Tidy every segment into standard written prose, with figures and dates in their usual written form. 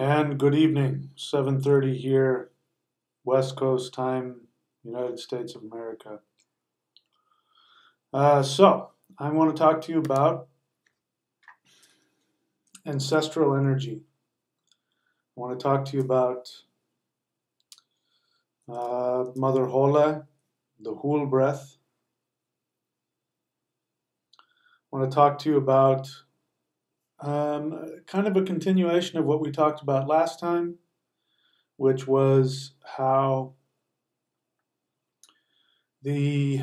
And good evening, 7:30 here, West Coast time, United States of America. I want to talk to you about ancestral energy. I want to talk to you about Mother Hola, the Hul breath. I want to talk to you about kind of a continuation of what we talked about last time, which was how the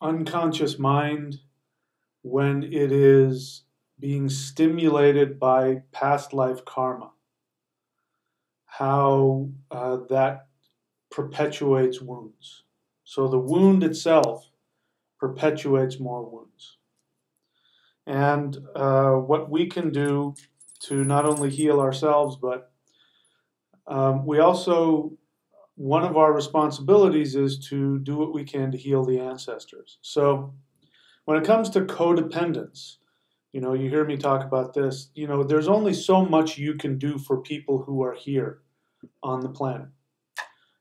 unconscious mind, when it is being stimulated by past life karma, how that perpetuates wounds. So the wound itself perpetuates more wounds. And what we can do to not only heal ourselves, but we also, one of our responsibilities is to do what we can to heal the ancestors. So when it comes to codependence, you hear me talk about this, there's only so much you can do for people who are here on the planet.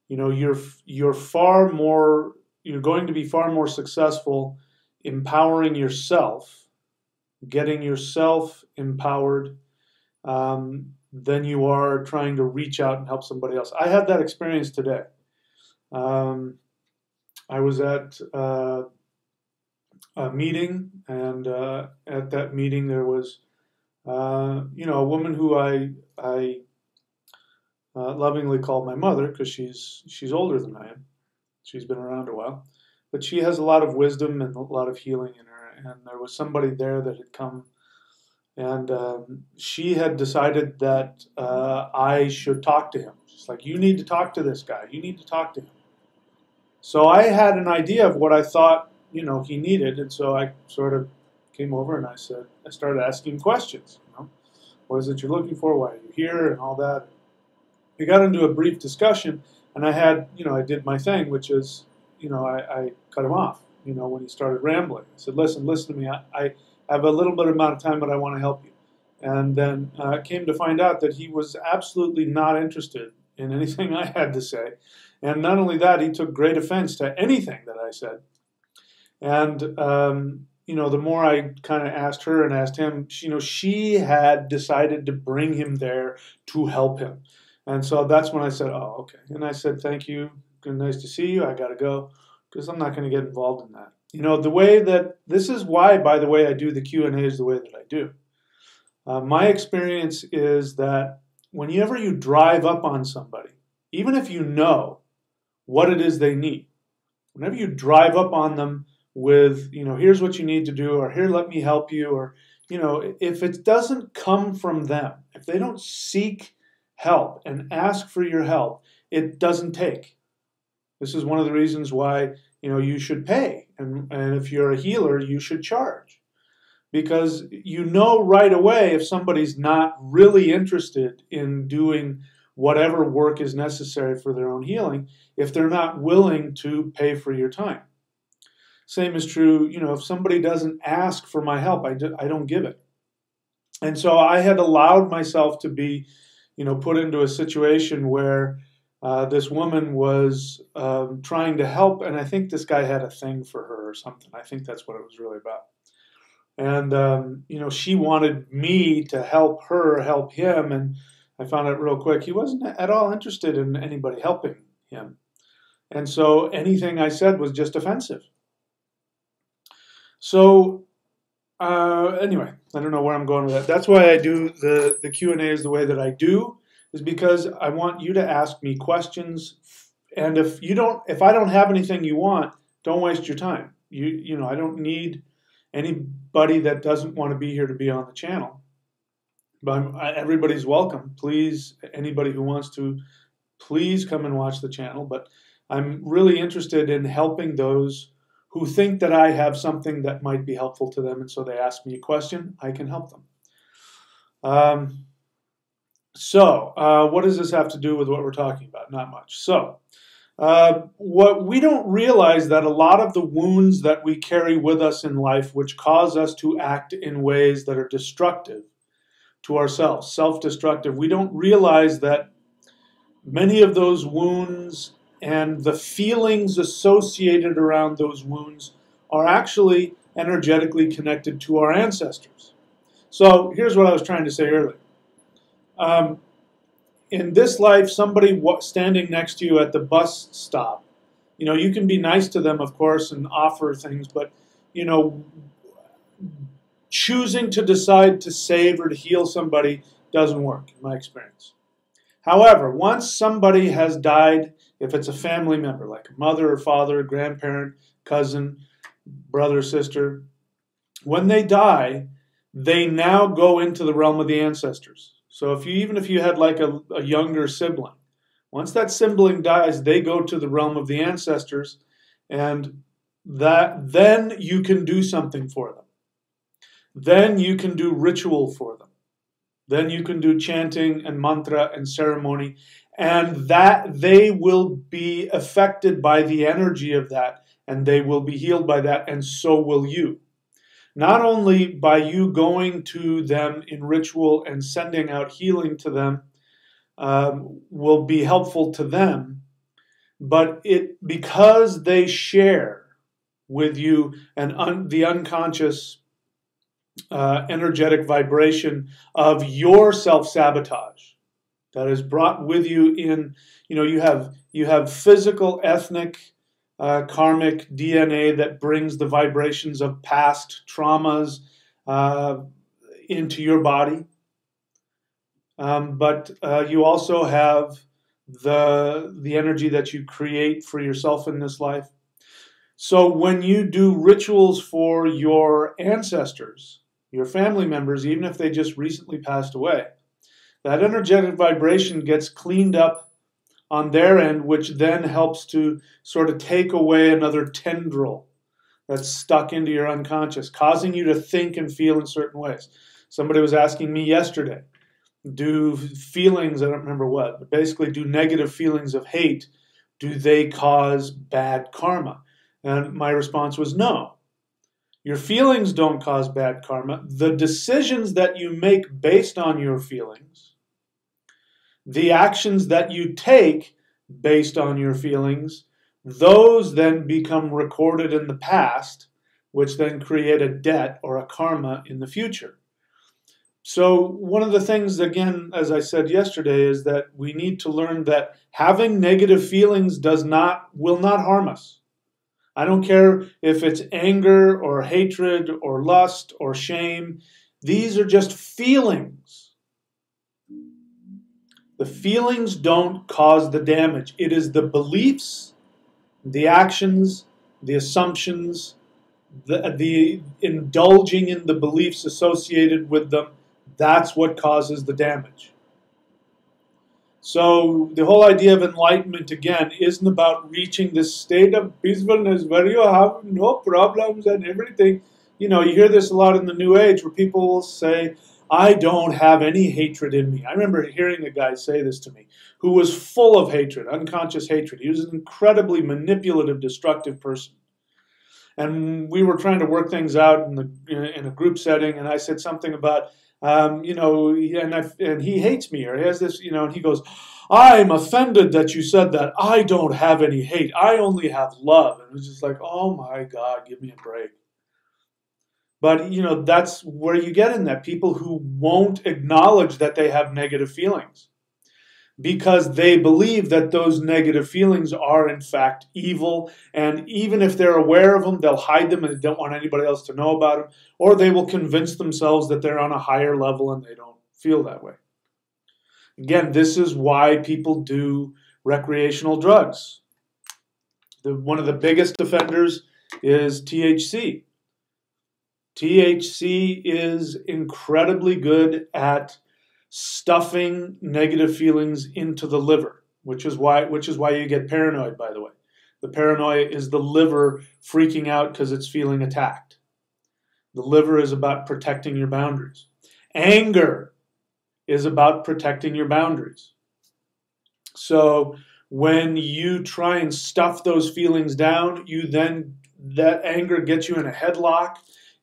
You're far more, you're going to be far more successful empowering yourself, getting yourself empowered, than you are trying to reach out and help somebody else. I had that experience today. I was at a meeting, and at that meeting there was, a woman who I lovingly call my mother, because she's older than I am. She's been around a while, but she has a lot of wisdom and a lot of healing in her. And there was somebody there that had come, and she had decided that I should talk to him. She's like, "You need to talk to this guy. You need to talk to him." So I had an idea of what I thought, he needed, and so I sort of came over and I started asking questions. What is it you're looking for? Why are you here? And all that. We got into a brief discussion, and I did my thing, which is, I cut him off, when he started rambling. I said, listen to me. I have a little bit amount of time, but I want to help you. And then came to find out that he was absolutely not interested in anything I had to say. And not only that, he took great offense to anything that I said. And, the more I kind of asked her and asked him, she had decided to bring him there to help him. And so that's when I said, oh, okay. And I said, thank you. Good, nice to see you. I got to go, because I'm not going to get involved in that. The way that, this is why, by the way, I do the Q&As the way that I do. My experience is that whenever you drive up on somebody, even if you know what it is they need, whenever you drive up on them with, here's what you need to do, or here, let me help you, or, if it doesn't come from them, if they don't seek help and ask for your help, it doesn't take. This is one of the reasons why, you should pay. And if you're a healer, you should charge. Because right away if somebody's not really interested in doing whatever work is necessary for their own healing, if they're not willing to pay for your time. Same is true, if somebody doesn't ask for my help, I don't give it. And so I had allowed myself to be, put into a situation where this woman was trying to help, and I think this guy had a thing for her or something. I think that's what it was really about. And, she wanted me to help her help him, and I found out real quick he wasn't at all interested in anybody helping him. And so anything I said was just offensive. So anyway, I don't know where I'm going with that. That's why I do the Q&As the way that I do, is because I want you to ask me questions. And if I don't have anything you want, don't waste your time. I don't need anybody that doesn't want to be here to be on the channel. But everybody's welcome. Please, anybody who wants to, please come and watch the channel. But I'm really interested in helping those who think that I have something that might be helpful to them, and so they ask me a question, I can help them. What does this have to do with what we're talking about? Not much. So what we don't realize that a lot of the wounds that we carry with us in life, which cause us to act in ways that are destructive to ourselves, self-destructive. We don't realize that many of those wounds and the feelings associated around those wounds are actually energetically connected to our ancestors. So here's what I was trying to say earlier. In this life, somebody standing next to you at the bus stop, you can be nice to them, of course, and offer things, but, choosing to decide to save or to heal somebody doesn't work, in my experience. However, once somebody has died, if it's a family member, like a mother or father, grandparent, cousin, brother, sister, when they die, they now go into the realm of the ancestors. So even if you had like a younger sibling, once that sibling dies, they go to the realm of the ancestors, and then you can do something for them. Then you can do ritual for them. Then you can do chanting and mantra and ceremony, and that they will be affected by the energy of that, and they will be healed by that, and so will you. Not only by you going to them in ritual and sending out healing to them will be helpful to them, but because they share with you the unconscious energetic vibration of your self-sabotage that is brought with you in, you have physical, ethnic, karmic DNA that brings the vibrations of past traumas into your body. But you also have the energy that you create for yourself in this life. So when you do rituals for your ancestors, your family members, even if they just recently passed away, that energetic vibration gets cleaned up on their end, which then helps to sort of take away another tendril that's stuck into your unconscious, causing you to think and feel in certain ways. Somebody was asking me yesterday, do feelings, I don't remember what, but basically do negative feelings of hate, do they cause bad karma? And my response was no. Your feelings don't cause bad karma. The decisions that you make based on your feelings, the actions that you take based on your feelings, those then become recorded in the past, which then create a debt or a karma in the future. So one of the things, again, as I said yesterday, is that we need to learn that having negative feelings will not harm us. I don't care if it's anger or hatred or lust or shame. These are just feelings. The feelings don't cause the damage. It is the beliefs, the actions, the assumptions, the indulging in the beliefs associated with them. That's what causes the damage. So the whole idea of enlightenment, again, isn't about reaching this state of peacefulness where you have no problems and everything. You hear this a lot in the New Age where people will say, I don't have any hatred in me. I remember hearing a guy say this to me who was full of hatred, unconscious hatred. He was an incredibly manipulative, destructive person. And we were trying to work things out in a group setting, and I said something about, and he hates me, or he has this, and he goes, I'm offended that you said that. I don't have any hate. I only have love. And it was just like, oh my God, give me a break. But, that's where you get in that. People who won't acknowledge that they have negative feelings because they believe that those negative feelings are in fact evil. And even if they're aware of them, they'll hide them and they don't want anybody else to know about them. Or they will convince themselves that they're on a higher level and they don't feel that way. Again, this is why people do recreational drugs. One of the biggest offenders is THC. THC is incredibly good at stuffing negative feelings into the liver, which is why you get paranoid, by the way. The paranoia is the liver freaking out because it's feeling attacked. The liver is about protecting your boundaries. Anger is about protecting your boundaries. So when you try and stuff those feelings down, that anger gets you in a headlock.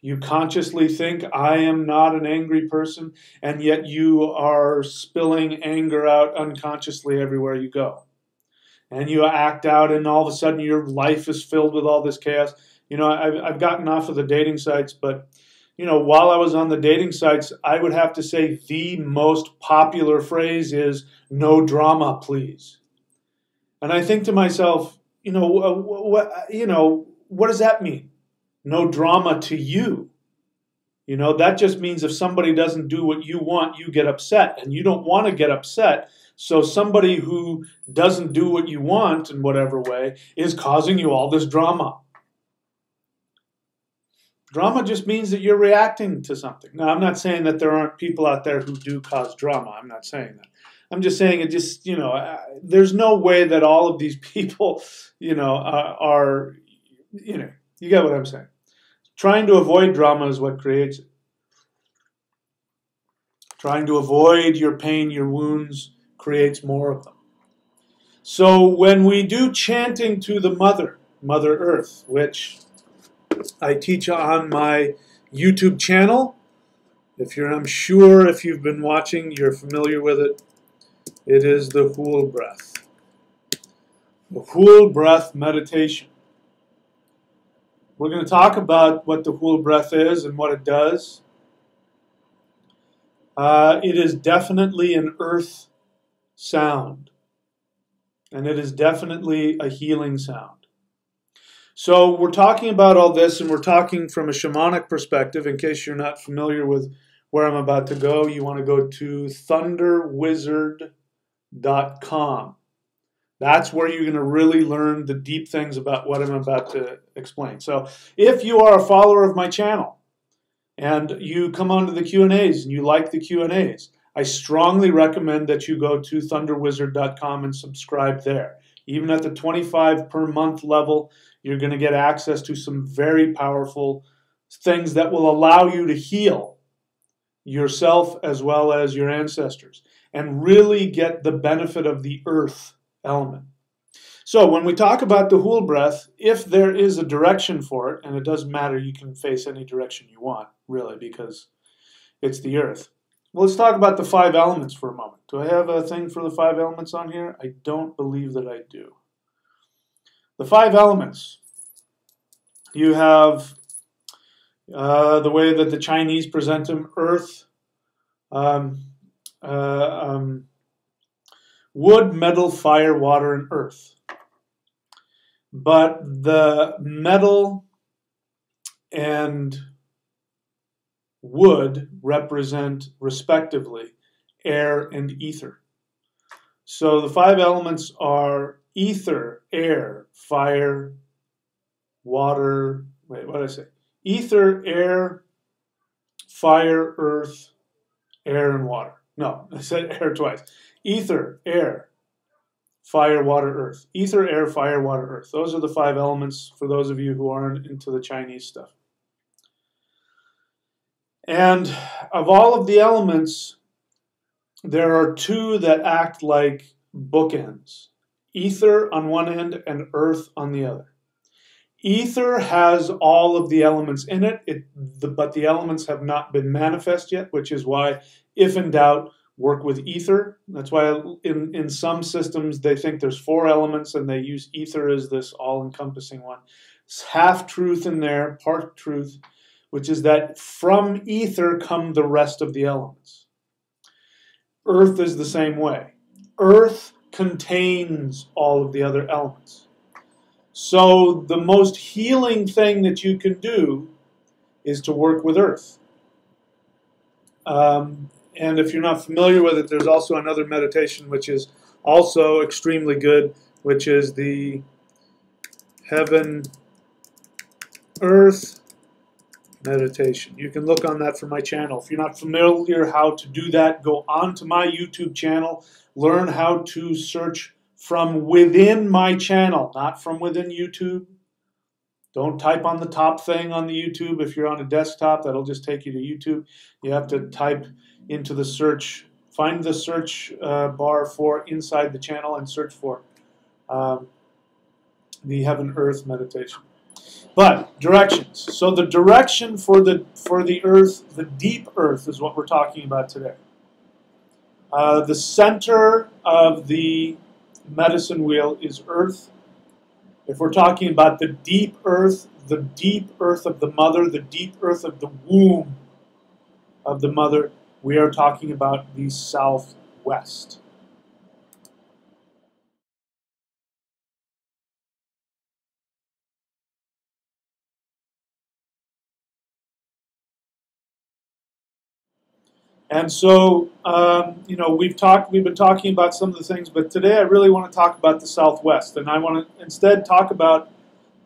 You consciously think, I am not an angry person, and yet you are spilling anger out unconsciously everywhere you go. And you act out, and all of a sudden your life is filled with all this chaos. You know, I've gotten off of the dating sites, but, you know, while I was on the dating sites, I would have to say the most popular phrase is, no drama, please. And I think to myself, what does that mean? No drama to you. You know, that just means if somebody doesn't do what you want, you get upset, and you don't want to get upset. So somebody who doesn't do what you want in whatever way is causing you all this drama. Drama just means that you're reacting to something. Now, I'm not saying that there aren't people out there who do cause drama. I'm not saying that. I'm just saying it just, there's no way that all of these people, are, you get what I'm saying. Trying to avoid drama is what creates it. Trying to avoid your pain, your wounds, creates more of them. So when we do chanting to the Mother Earth, which I teach on my YouTube channel, I'm sure if you've been watching, you're familiar with it. It is the whole breath. The whole breath meditation. We're going to talk about what the whole breath is and what it does. It is definitely an earth sound. And it is definitely a healing sound. So we're talking about all this, and we're talking from a shamanic perspective. In case you're not familiar with where I'm about to go, you want to go to thunderwizard.com. That's where you're going to really learn the deep things about what I'm about to explain. So if you are a follower of my channel and you come onto the Q&As and you like the Q&As, I strongly recommend that you go to thunderwizard.com and subscribe there. Even at the 25 per month level, you're going to get access to some very powerful things that will allow you to heal yourself as well as your ancestors and really get the benefit of the earth element. So when we talk about the whole breath, if there is a direction for it, and it doesn't matter, you can face any direction you want, really, because it's the earth. Well, let's talk about the 5 elements for a moment. Do I have a thing for the 5 elements on here? I don't believe that I do. The 5 elements. You have the way that the Chinese present them: earth, wood, metal, fire, water, and earth. But the metal and wood represent, respectively, air and ether. So the 5 elements are ether, air, fire, water, what did I say? Ether, air, fire, earth, air, and water. No, I said air twice. Ether, air, fire, water, earth. Ether, air, fire, water, earth. Those are the 5 elements for those of you who aren't into the Chinese stuff. And of all of the elements, there are 2 that act like bookends. Ether on one end and earth on the other. Ether has all of the elements in it, but the elements have not been manifest yet, which is why, if in doubt, work with ether. That's why in some systems they think there's 4 elements and they use ether as this all-encompassing one. It's half truth in there, part truth, which is that from ether come the rest of the elements. Earth is the same way. Earth contains all of the other elements. So the most healing thing that you can do is to work with earth. And if you're not familiar with it, there's also another meditation which is also extremely good, which is the Heaven Earth meditation. You can look on that from my channel. If you're not familiar how to do that, go onto my YouTube channel, learn how to search from within my channel, not from within YouTube. Don't type on the top thing on the YouTube. If you're on a desktop, that'll just take you to YouTube. You have to type into the search, find the search bar for inside the channel and search for the Heaven Earth meditation. But directions. So the direction for the earth, the deep earth, is what we're talking about today. The center of the medicine wheel is earth. If we're talking about the deep earth of the mother, the deep earth of the womb of the mother, we are talking about the southwest. And so, we've been talking about some of the things, but today I really want to talk about the Southwest, and I want to instead talk about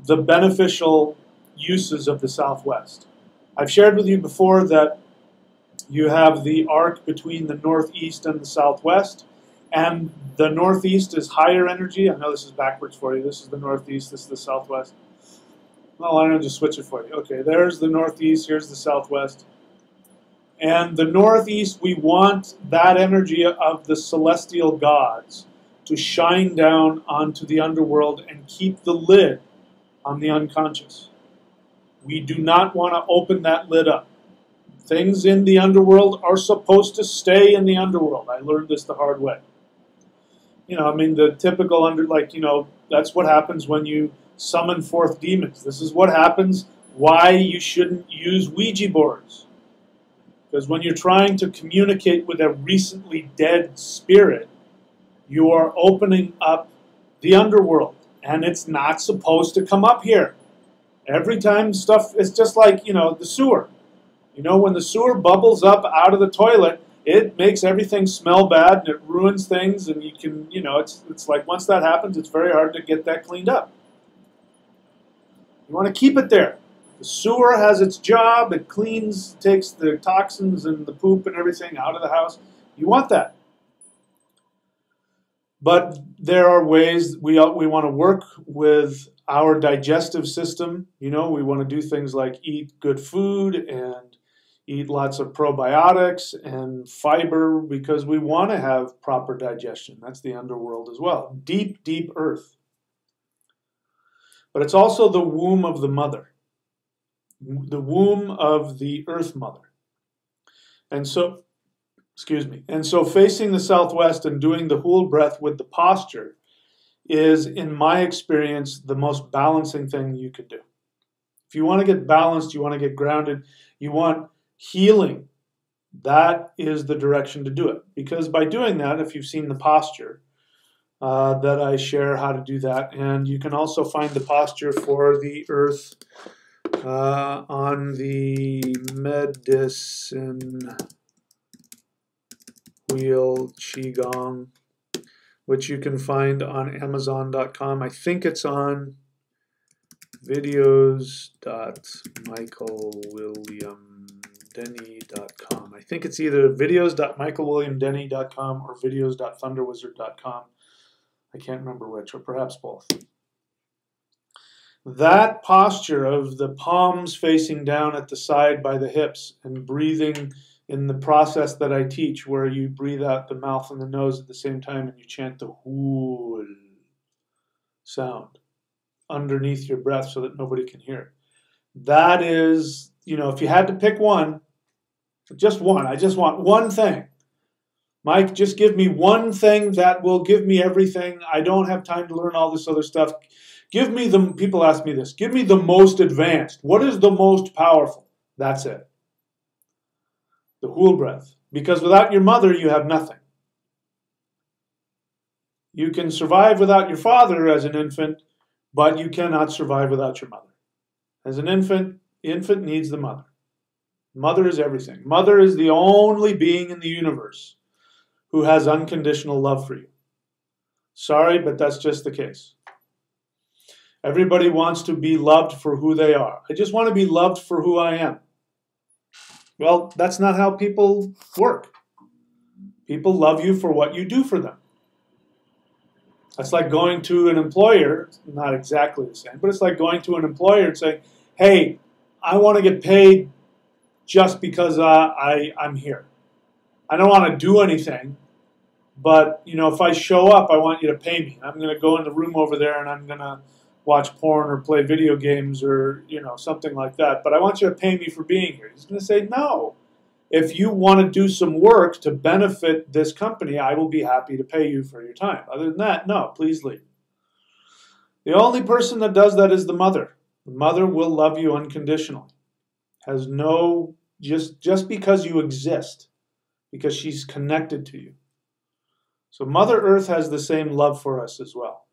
the beneficial uses of the Southwest. I've shared with you before that you have the arc between the Northeast and the Southwest, and the Northeast is higher energy. I know this is backwards for you. This is the Northeast, this is the Southwest. Well, why don't I just switch it for you? Okay, there's the Northeast, here's the Southwest. And the Northeast, we want that energy of the celestial gods to shine down onto the underworld and keep the lid on the unconscious. We do not want to open that lid up. Things in the underworld are supposed to stay in the underworld. I learned this the hard way. The typical that's what happens when you summon forth demons. This is what happens, why you shouldn't use Ouija boards. Because when you're trying to communicate with a recently dead spirit, you are opening up the underworld. And it's not supposed to come up here. Every time stuff, it's just like, the sewer. When the sewer bubbles up out of the toilet, it makes everything smell bad and it ruins things. And you can, it's like once that happens, it's very hard to get that cleaned up. You want to keep it there. The sewer has its job. It cleans, takes the toxins and the poop and everything out of the house. You want that. But there are ways we want to work with our digestive system. We want to do things like eat good food and eat lots of probiotics and fiber because we want to have proper digestion. That's the underworld as well. Deep, deep earth. But it's also the womb of the mother. The womb of the earth mother. And so, facing the southwest and doing the whole breath with the posture is, in my experience, the most balancing thing you can do. If you want to get balanced, you want to get grounded, you want healing, that is the direction to do it. Because by doing that, if you've seen the posture, that I share how to do that, and you can also find the posture for the earth on the medicine wheel Qigong, which you can find on Amazon.com. I think it's on videos.michaelwilliamdenny.com. I think it's either videos.michaelwilliamdenny.com or videos.thunderwizard.com. I can't remember which, or perhaps both. That posture of the palms facing down at the side by the hips and breathing in the process that I teach, where you breathe out the mouth and the nose at the same time and you chant the whool sound underneath your breath so that nobody can hear it. That is, if you had to pick one, just one, I just want one thing. Mike, just give me one thing that will give me everything. I don't have time to learn all this other stuff. Give me people ask me this, give me the most advanced. What is the most powerful? That's it. The whole breath. Because without your mother, you have nothing. You can survive without your father as an infant, but you cannot survive without your mother. As an infant, the infant needs the mother. Mother is everything. Mother is the only being in the universe who has unconditional love for you. Sorry, but that's just the case. Everybody wants to be loved for who they are. I just want to be loved for who I am. Well, that's not how people work. People love you for what you do for them. That's like going to an employer, it's not exactly the same, but it's like going to an employer and saying, hey, I want to get paid just because I'm here. I don't want to do anything, but if I show up, I want you to pay me. I'm going to go in the room over there and I'm going to watch porn or play video games or, something like that. But I want you to pay me for being here. He's going to say, no. If you want to do some work to benefit this company, I will be happy to pay you for your time. Other than that, no, please leave. The only person that does that is the mother. The mother will love you unconditionally. Has no, just because you exist, because she's connected to you. So Mother Earth has the same love for us as well,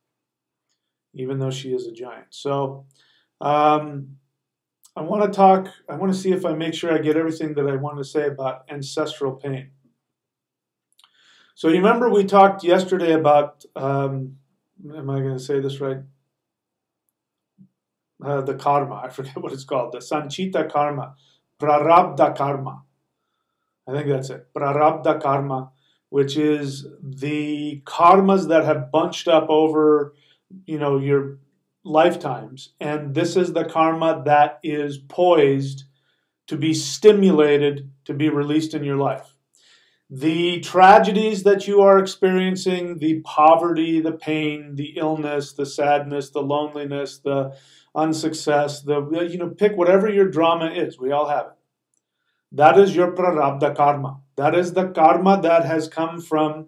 even though she is a giant. So I want to see if I make sure I get everything that I want to say about ancestral pain. So you remember we talked yesterday about, am I going to say this right? The karma, I forget what it's called, the Sanchita karma, Prarabdha karma. I think that's it, Prarabdha karma, which is the karmas that have bunched up over, your lifetimes. And this is the karma that is poised to be stimulated to be released in your life. The tragedies that you are experiencing, the poverty, the pain, the illness, the sadness, the loneliness, the unsuccess, pick whatever your drama is. We all have it. That is your prarabdha karma. That is the karma that has come from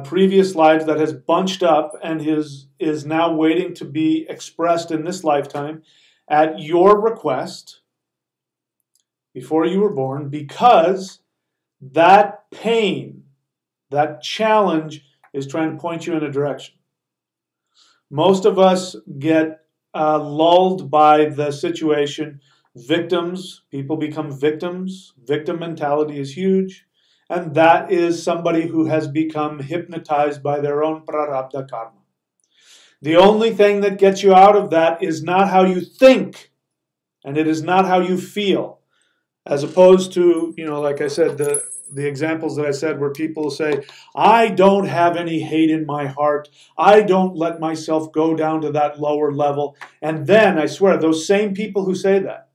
previous lives, that has bunched up and is now waiting to be expressed in this lifetime at your request before you were born, because that pain, that challenge is trying to point you in a direction. Most of us get lulled by the situation. Victims, people become victims. Victim mentality is huge. And that is somebody who has become hypnotized by their own prarabdha karma. The only thing that gets you out of that is not how you think, and it is not how you feel. As opposed to, like I said, the examples that I said where people say, I don't have any hate in my heart. I don't let myself go down to that lower level. And then, I swear, those same people who say that,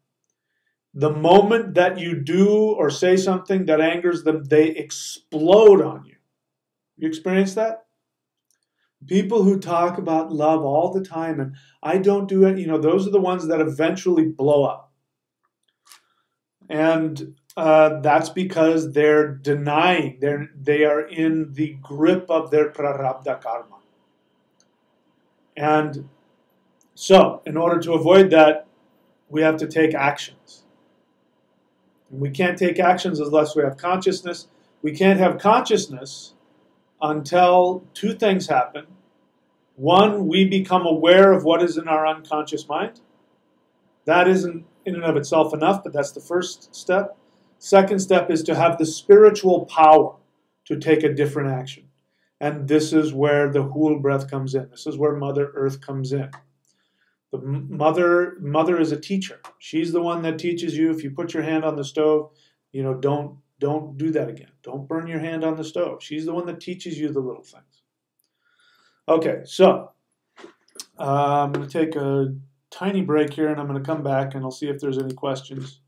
the moment that you do or say something that angers them, they explode on you. You experience that? People who talk about love all the time and I don't do it, those are the ones that eventually blow up. And that's because they're denying, they are in the grip of their prarabdha karma. And so, in order to avoid that, we have to take actions. And we can't take actions unless we have consciousness. We can't have consciousness until two things happen. One, we become aware of what is in our unconscious mind. That isn't in and of itself enough, but that's the first step. Second step is to have the spiritual power to take a different action. And this is where the Hul breath comes in. This is where Mother Earth comes in. The mother is a teacher. She's the one that teaches you, if you put your hand on the stove, don't do that again. Don't burn your hand on the stove. She's the one that teaches you the little things. Okay, so I'm going to take a tiny break here, and I'm going to come back, and I'll see if there's any questions.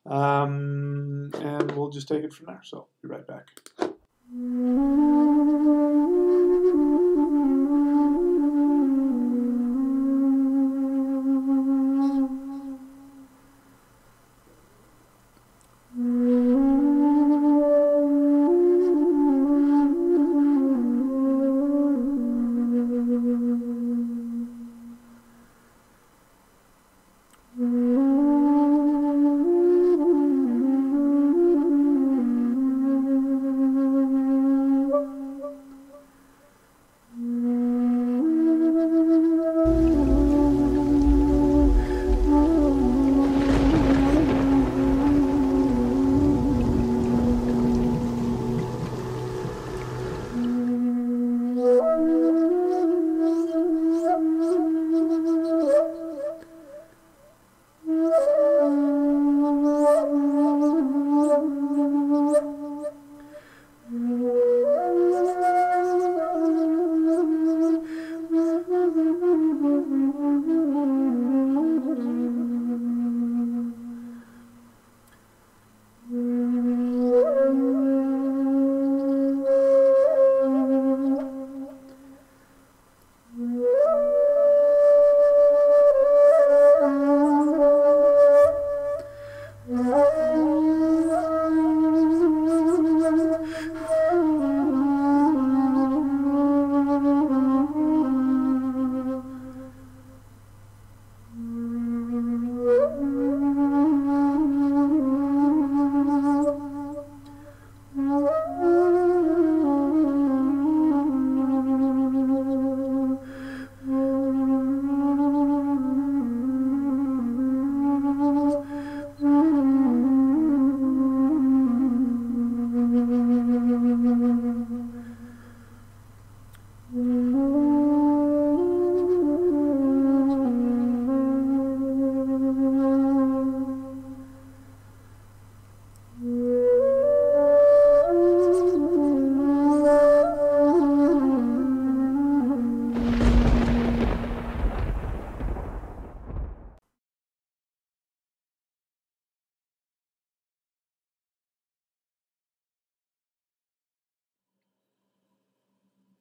And we'll just take it from there. So, be right back.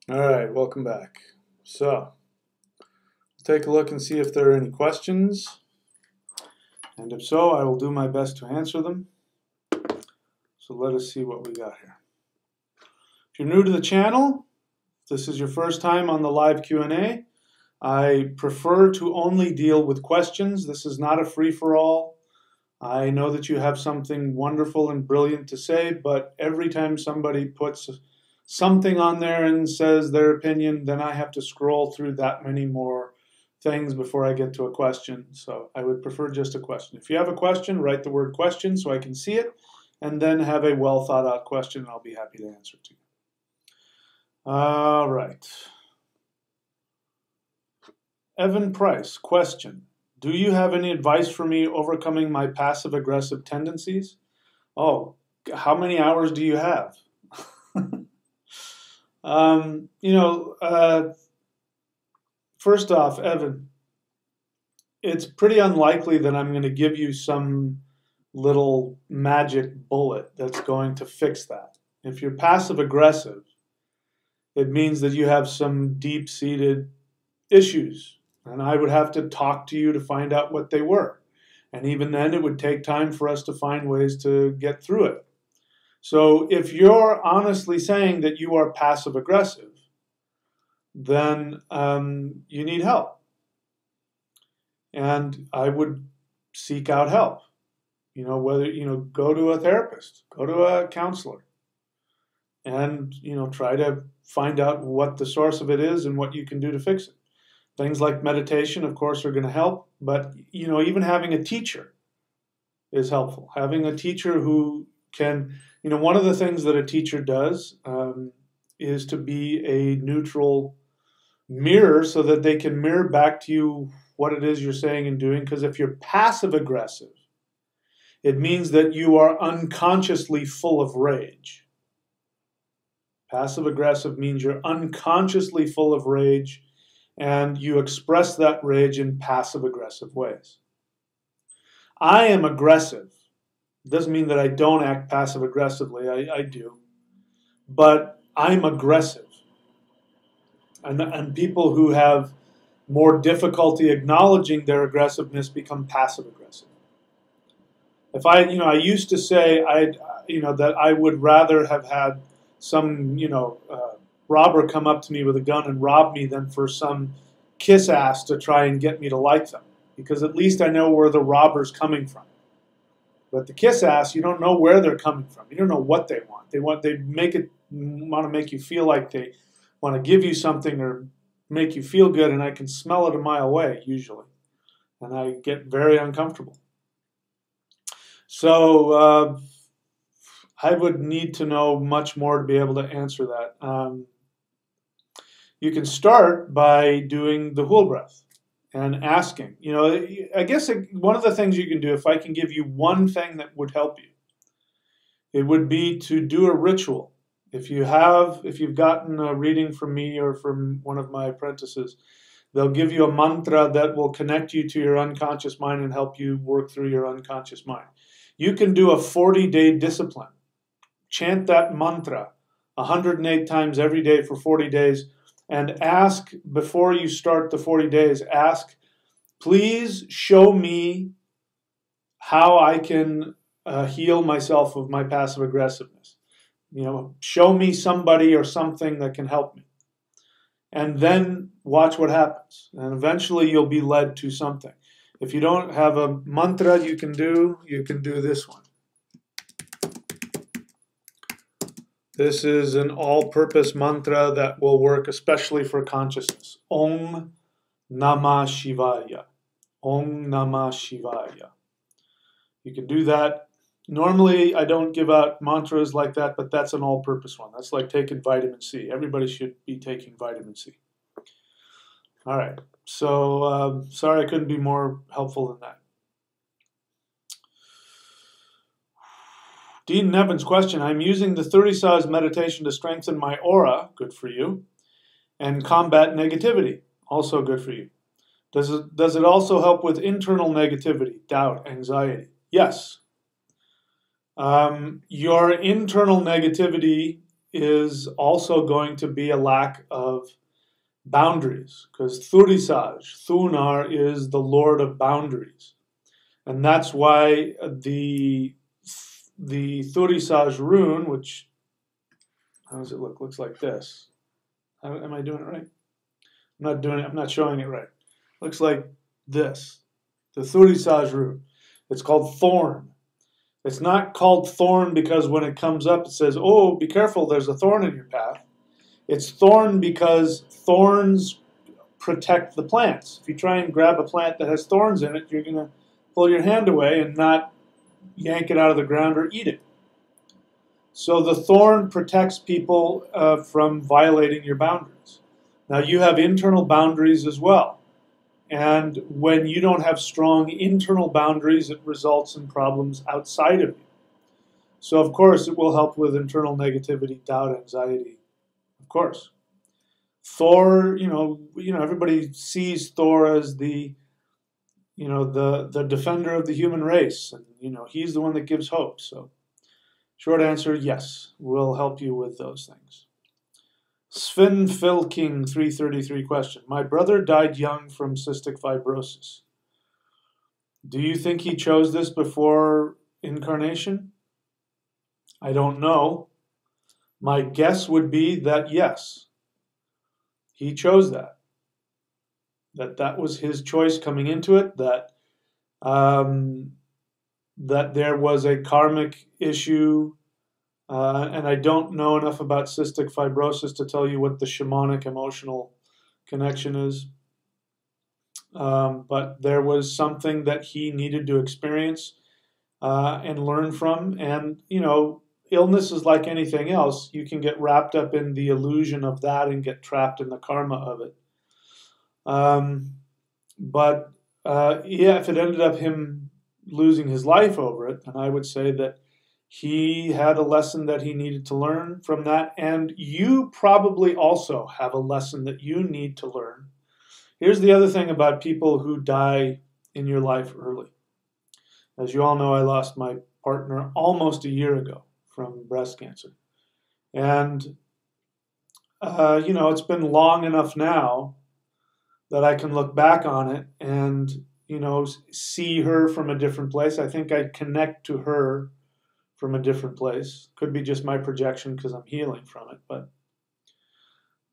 All right, welcome back. So, take a look and see if there are any questions. And if so, I will do my best to answer them. So let us see what we got here. If you're new to the channel, if this is your first time on the live Q&A, I prefer to only deal with questions. This is not a free-for-all. I know that you have something wonderful and brilliant to say, but every time somebody puts something on there and says their opinion, then I have to scroll through that many more things before I get to a question. So I would prefer just a question. If you have a question, write the word question so I can see it, and then have a well thought out question, and I'll be happy to answer it to you. All right. Evan Price, question. Do you have any advice for me overcoming my passive aggressive tendencies? Oh, how many hours do you have? First off, Evan, it's pretty unlikely that I'm going to give you some little magic bullet that's going to fix that. If you're passive aggressive, it means that you have some deep-seated issues, and I would have to talk to you to find out what they were. And even then, it would take time for us to find ways to get through it. So if you're honestly saying that you are passive aggressive, then you need help. And I would seek out help. Go to a therapist, go to a counselor, and, try to find out what the source of it is and what you can do to fix it. Things like meditation, of course, are going to help, but, even having a teacher is helpful. Having a teacher who can, one of the things that a teacher does is to be a neutral mirror so that they can mirror back to you what it is you're saying and doing. Because if you're passive aggressive, it means that you are unconsciously full of rage. Passive aggressive means you're unconsciously full of rage, and you express that rage in passive aggressive ways. I am aggressive. It doesn't mean that I don't act passive aggressively. I do. But I'm aggressive. And people who have more difficulty acknowledging their aggressiveness become passive aggressive. If I used to say that I would rather have had some, robber come up to me with a gun and rob me than for some kiss ass to try and get me to like them, because at least I know where the robber's coming from. But the kiss ass, you don't know where they're coming from. You don't know what they want. They want to make you feel like they want to give you something or make you feel good, and I can smell it a mile away usually, and I get very uncomfortable. So I would need to know much more to be able to answer that. You can start by doing the whole breath and asking. I guess one of the things you can do, if I can give you one thing that would help you, it would be to do a ritual. If you've gotten a reading from me or from one of my apprentices, they'll give you a mantra that will connect you to your unconscious mind and help you work through your unconscious mind. You can do a 40-day discipline. Chant that mantra 108 times every day for 40 days, and ask, before you start the 40 days, ask, please show me how I can heal myself of my passive aggressiveness. Show me somebody or something that can help me. And then watch what happens. And eventually you'll be led to something. If you don't have a mantra you can do this one. This is an all-purpose mantra that will work especially for consciousness. Om Namah Shivaya. Om Namah Shivaya. You can do that. Normally, I don't give out mantras like that, but that's an all-purpose one. That's like taking vitamin C. Everybody should be taking vitamin C. All right. So, sorry I couldn't be more helpful than that. Dean Nevin's question, I'm using the 30 Saws meditation to strengthen my aura, good for you, and combat negativity, also good for you. Does it also help with internal negativity, doubt, anxiety? Yes. Your internal negativity is also going to be a lack of boundaries, because Thurisaj, Thunar, is the Lord of boundaries. And that's why the Thurisaj rune, which, how does it look? Looks like this. Am I doing it right? I'm not showing it right. Looks like this. The Thurisaj rune. It's called thorn. It's not called thorn because when it comes up it says, oh, be careful, there's a thorn in your path. It's thorn because thorns protect the plants. If you try and grab a plant that has thorns in it, you're going to pull your hand away and not yank it out of the ground or eat it. So the thorn protects people from violating your boundaries. Now you have internal boundaries as well. And when you don't have strong internal boundaries, it results in problems outside of you. So of course it will help with internal negativity, doubt, anxiety. Of course. Thor, everybody sees Thor as the defender of the human race, and he's the one that gives hope. So short answer, yes, we'll help you with those things. Sven Filking 333 question. My brother died young from cystic fibrosis. Do you think he chose this before incarnation? I don't know. My guess would be that yes, he chose that. That was his choice coming into it, that there was a karmic issue, and I don't know enough about cystic fibrosis to tell you what the shamanic emotional connection is. But there was something that he needed to experience and learn from. And, illness is like anything else. You can get wrapped up in the illusion of that and get trapped in the karma of it. If it ended up him losing his life over it, then I would say that he had a lesson that he needed to learn from that. And you probably also have a lesson that you need to learn. Here's the other thing about people who die in your life early. As you all know, I lost my partner almost a year ago from breast cancer. And, it's been long enough now that I can look back on it and, see her from a different place. I think I connect to her from a different place. Could be just my projection because I'm healing from it. But,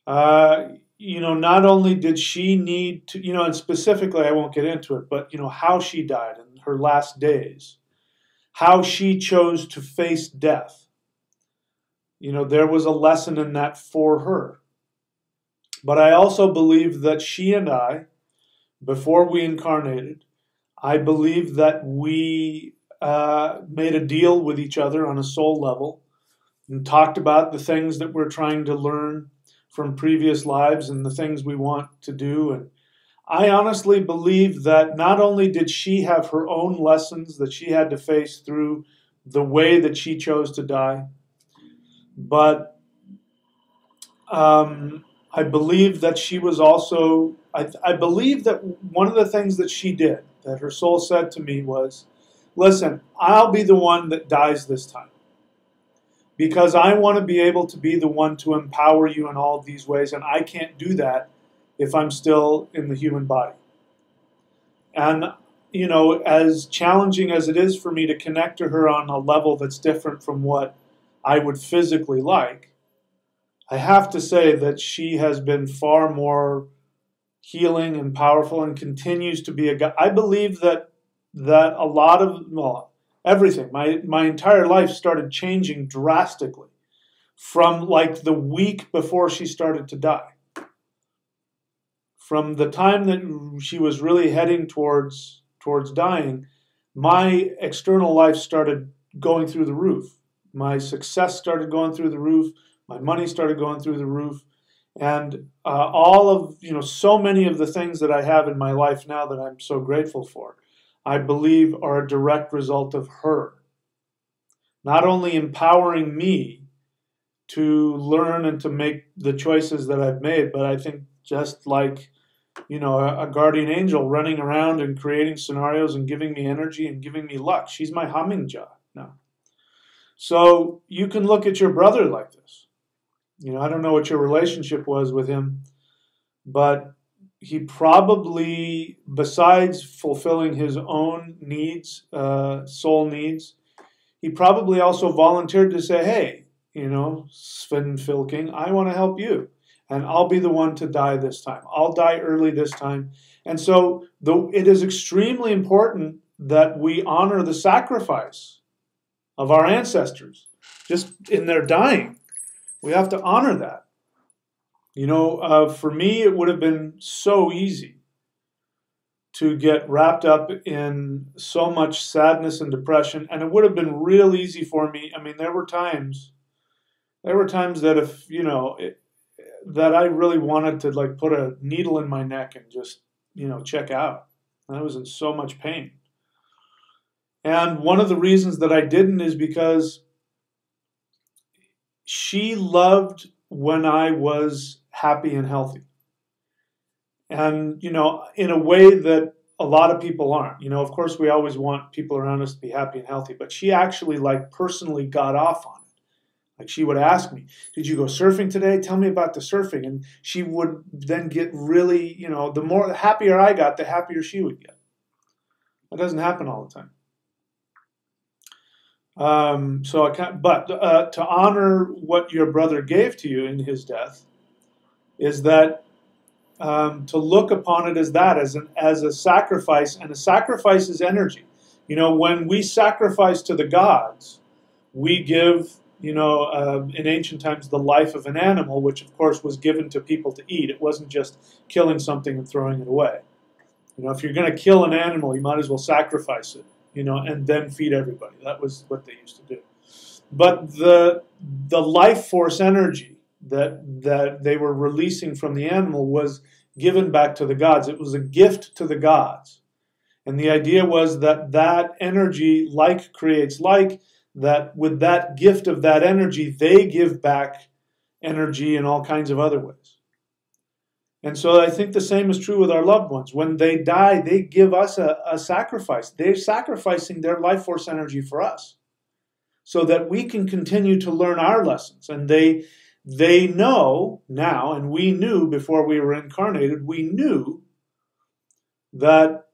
not only did she need to, and specifically I won't get into it, but, how she died in her last days, how she chose to face death. There was a lesson in that for her. But I also believe that she and I, before we incarnated, I believe that we made a deal with each other on a soul level and talked about the things that we're trying to learn from previous lives and the things we want to do. And I honestly believe that not only did she have her own lessons that she had to face through the way that she chose to die, but I believe that she was also, I believe that one of the things that she did, that her soul said to me was, listen, I'll be the one that dies this time. Because I want to be able to be the one to empower you in all of these ways, and I can't do that if I'm still in the human body. And, as challenging as it is for me to connect to her on a level that's different from what I would physically like, I have to say that she has been far more healing and powerful and continues to be a guide. I believe that a lot of, everything, my entire life started changing drastically from like the week before she started to die. From the time that she was really heading towards dying, my external life started going through the roof. My success started going through the roof. My money started going through the roof. And all of, so many of the things that I have in my life now that I'm so grateful for, I believe are a direct result of her. Not only empowering me to learn and to make the choices that I've made, but I think just like, a guardian angel running around and creating scenarios and giving me energy and giving me luck. She's my humming jar now. So you can look at your brother like this. You know, I don't know what your relationship was with him, but he probably, besides fulfilling his own needs, soul needs, he probably also volunteered to say, hey, you know, Sven Filking, I want to help you. And I'll be the one to die this time. I'll die early this time. And so it is extremely important that we honor the sacrifice of our ancestors just in their dying. We have to honor that. You know, for me, it would have been so easy to get wrapped up in so much sadness and depression, and it would have been real easy for me. I mean, there were times that if, you know, that I really wanted to like put a needle in my neck and just, you know, check out. I was in so much pain. And one of the reasons that I didn't is because she loved when I was happy and healthy. And, you know, in a way that a lot of people aren't. You know, of course, we always want people around us to be happy and healthy, but she actually, like, personally got off on it. Like, she would ask me, did you go surfing today? Tell me about the surfing. And she would then get really, you know, the happier I got, the happier she would get. That doesn't happen all the time. So I can't, but to honor what your brother gave to you in his death is that to look upon it as that, as a sacrifice, and a sacrifice is energy. You know, when we sacrifice to the gods, we give, you know, in ancient times, the life of an animal, which of course was given to people to eat. It wasn't just killing something and throwing it away. You know, if you're going to kill an animal, you might as well sacrifice it, you know, and then feed everybody. That was what they used to do. But the life force energy that they were releasing from the animal was given back to the gods. It was a gift to the gods. And the idea was that that energy, like creates like, that with that gift of that energy, they give back energy in all kinds of other ways. And so I think the same is true with our loved ones. When they die, they give us a sacrifice. They're sacrificing their life force energy for us so that we can continue to learn our lessons. And they know now, and we knew before we were incarnated, we knew that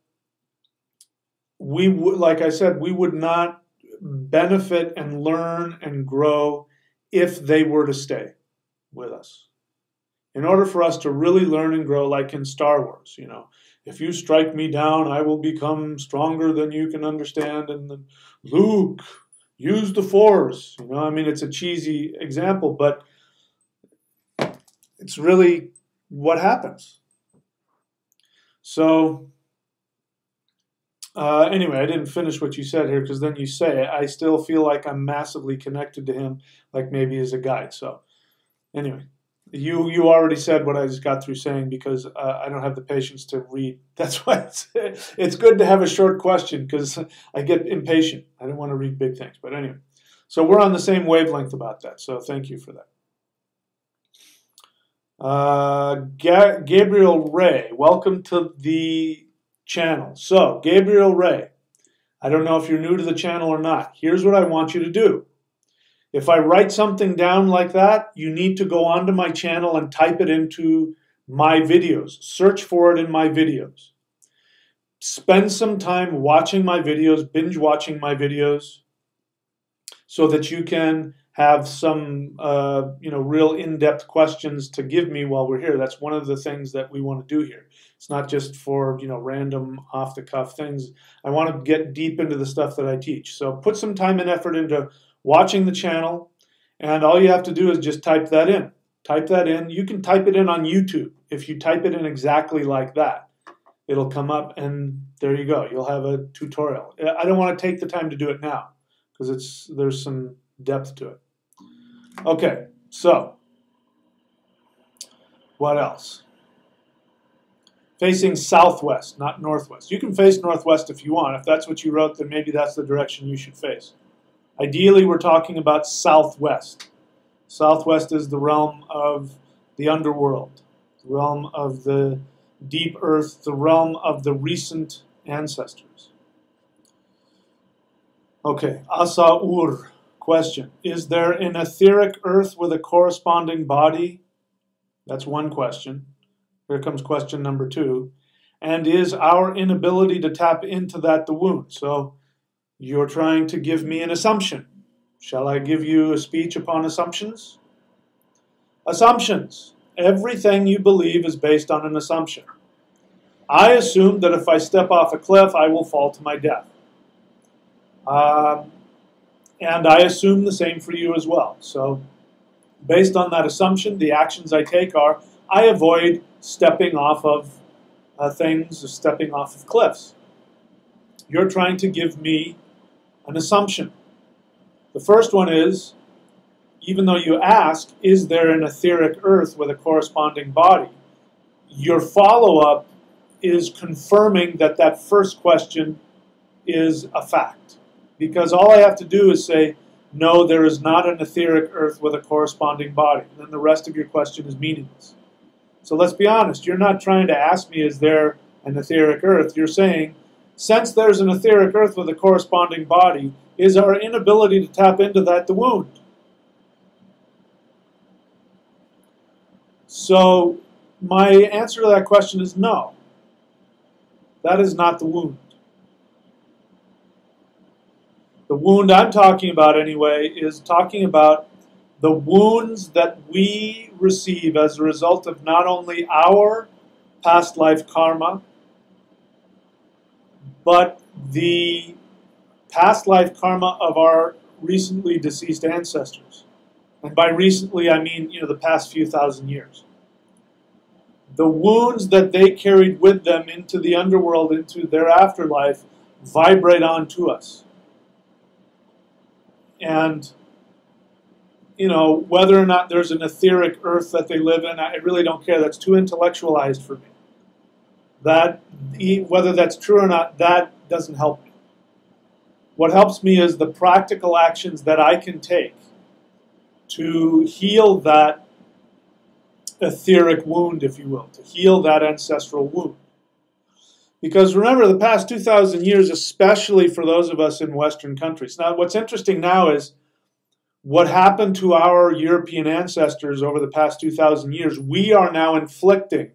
we would, like I said, we would not benefit and learn and grow if they were to stay with us. In order for us to really learn and grow, like in Star Wars, you know, if you strike me down, I will become stronger than you can understand. And then, Luke, use the Force. You know, I mean, it's a cheesy example, but it's really what happens. So, anyway, I didn't finish what you said here because then you say, I still feel like I'm massively connected to him, like maybe as a guide. So, anyway. You already said what I just got through saying because I don't have the patience to read. That's why it's good to have a short question because I get impatient. I don't want to read big things. But anyway, so we're on the same wavelength about that. So thank you for that. Gabriel Ray, welcome to the channel. So Gabriel Ray, I don't know if you're new to the channel or not. Here's what I want you to do. If I write something down like that, you need to go onto my channel and type it into my videos. Search for it in my videos. Spend some time watching my videos, binge watching my videos, so that you can have some real in-depth questions to give me while we're here. That's one of the things that we want to do here. It's not just for, random off-the-cuff things. I want to get deep into the stuff that I teach. So put some time and effort into watching the channel, and all you have to do is just type that in. Type that in. You can type it in on YouTube. If you type it in exactly like that, it'll come up, and there you go. You'll have a tutorial. I don't want to take the time to do it now because there's some depth to it. Okay, so what else? Facing southwest, not northwest. You can face northwest if you want. If that's what you wrote, then maybe that's the direction you should face. Ideally, we're talking about southwest. Southwest is the realm of the underworld, the realm of the deep earth, the realm of the recent ancestors. Okay, Asa Ur Question, is there an etheric earth with a corresponding body? That's one question. Here comes question number 2. And is our inability to tap into that the wound? So you're trying to give me an assumption. Shall I give you a speech upon assumptions? Assumptions. Everything you believe is based on an assumption. I assume that if I step off a cliff, I will fall to my death. And I assume the same for you as well. So based on that assumption, the actions I take are, I avoid stepping off of things, or stepping off of cliffs. You're trying to give me an assumption. The first one is, even though you ask, is there an etheric earth with a corresponding body? Your follow-up is confirming that that first question is a fact. Because all I have to do is say, no, there is not an etheric earth with a corresponding body. And then the rest of your question is meaningless. So let's be honest, you're not trying to ask me, is there an etheric earth? You're saying, since there's an etheric earth with a corresponding body, is our inability to tap into that the wound? So my answer to that question is no. That is not the wound. The wound I'm talking about anyway is talking about the wounds that we receive as a result of not only our past life karma, but the past life karma of our recently deceased ancestors. And by recently, I mean, the past few thousand years. The wounds that they carried with them into the underworld, into their afterlife, vibrate onto us. And, whether or not there's an etheric earth that they live in, I really don't care. That's too intellectualized for me. Whether that's true or not, that doesn't help me. What helps me is the practical actions that I can take to heal that etheric wound, if you will, to heal that ancestral wound. Because remember, the past 2,000 years, especially for those of us in Western countries. Now, what's interesting now is what happened to our European ancestors over the past 2,000 years, we are now inflicting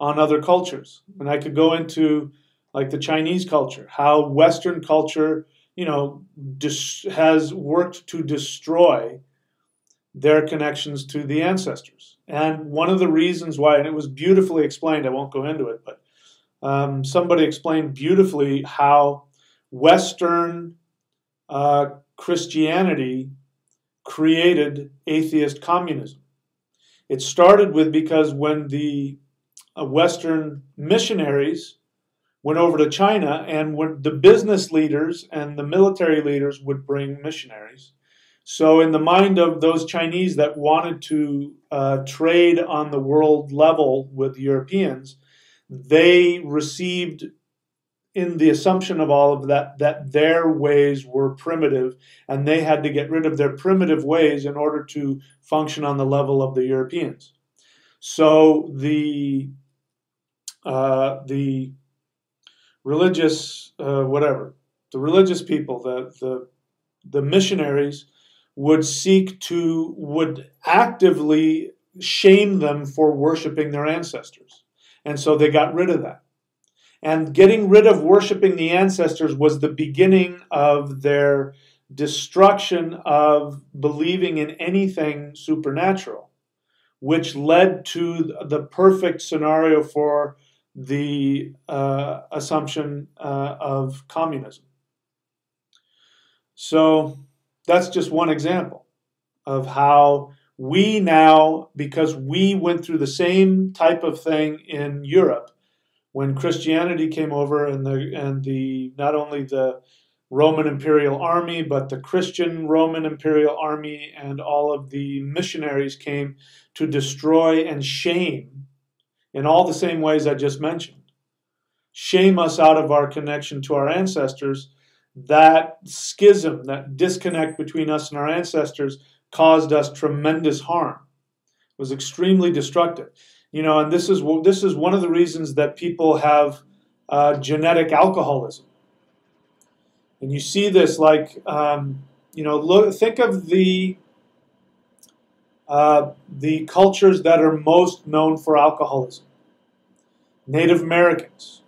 on other cultures. And I could go into, like, the Chinese culture, how Western culture, has worked to destroy their connections to the ancestors. And one of the reasons why, and it was beautifully explained, I won't go into it, but somebody explained beautifully how Western Christianity created atheist communism. It started with because when the Western missionaries went over to China, and when the business leaders and the military leaders would bring missionaries. So in the mind of those Chinese that wanted to trade on the world level with Europeans, they received in the assumption of all of that, that their ways were primitive, and they had to get rid of their primitive ways in order to function on the level of the Europeans. So the religious, the religious people, the missionaries would actively shame them for worshiping their ancestors. And so they got rid of that. And getting rid of worshiping the ancestors was the beginning of their destruction of believing in anything supernatural, which led to the perfect scenario for the assumption of communism. So that's just one example of how we now, because we went through the same type of thing in Europe, when Christianity came over and not only the Roman Imperial Army, but the Christian Roman Imperial Army and all of the missionaries came to destroy and shame in all the same ways I just mentioned. Shame us out of our connection to our ancestors. That schism, that disconnect between us and our ancestors caused us tremendous harm. It was extremely destructive. And this is one of the reasons that people have genetic alcoholism. And you see this, like, think of the cultures that are most known for alcoholism. Native Americans.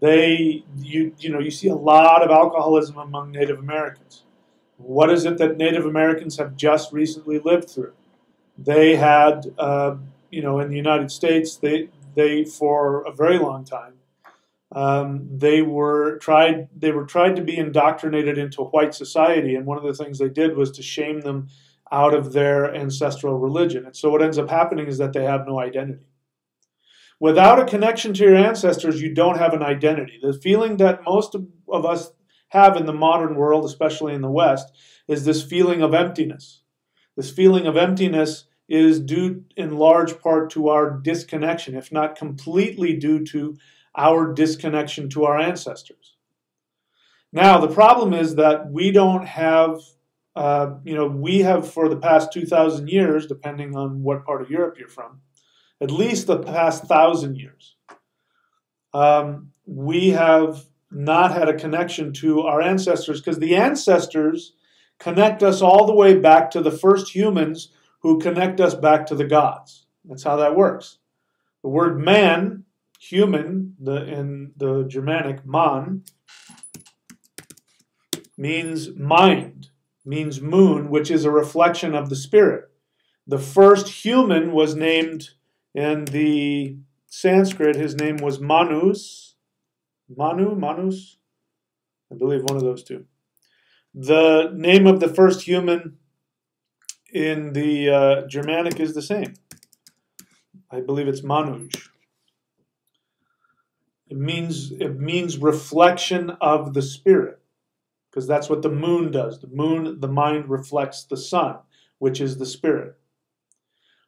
You see a lot of alcoholism among Native Americans. What is it that Native Americans have just recently lived through? They had, in the United States, they for a very long time, they were tried to be indoctrinated into white society, and one of the things they did was to shame them out of their ancestral religion. And so what ends up happening is that they have no identity. Without a connection to your ancestors, you don't have an identity. The feeling that most of us have in the modern world, especially in the West, is this feeling of emptiness. This feeling of emptiness is due in large part to our disconnection, if not completely due to our disconnection to our ancestors. Now, the problem is that we don't have, we have for the past 2,000 years, depending on what part of Europe you're from, at least the past 1,000 years, we have not had a connection to our ancestors, because the ancestors connect us all the way back to the first humans who connect us back to the gods. That's how that works. The word man, human, in the Germanic, man, means mind, means moon, which is a reflection of the spirit. The first human was named in the Sanskrit, his name was Manus, I believe one of those two. The name of the first human in the Germanic is the same. I believe it's Manuj. It means reflection of the spirit, because that's what the moon does. The mind reflects the sun, which is the spirit.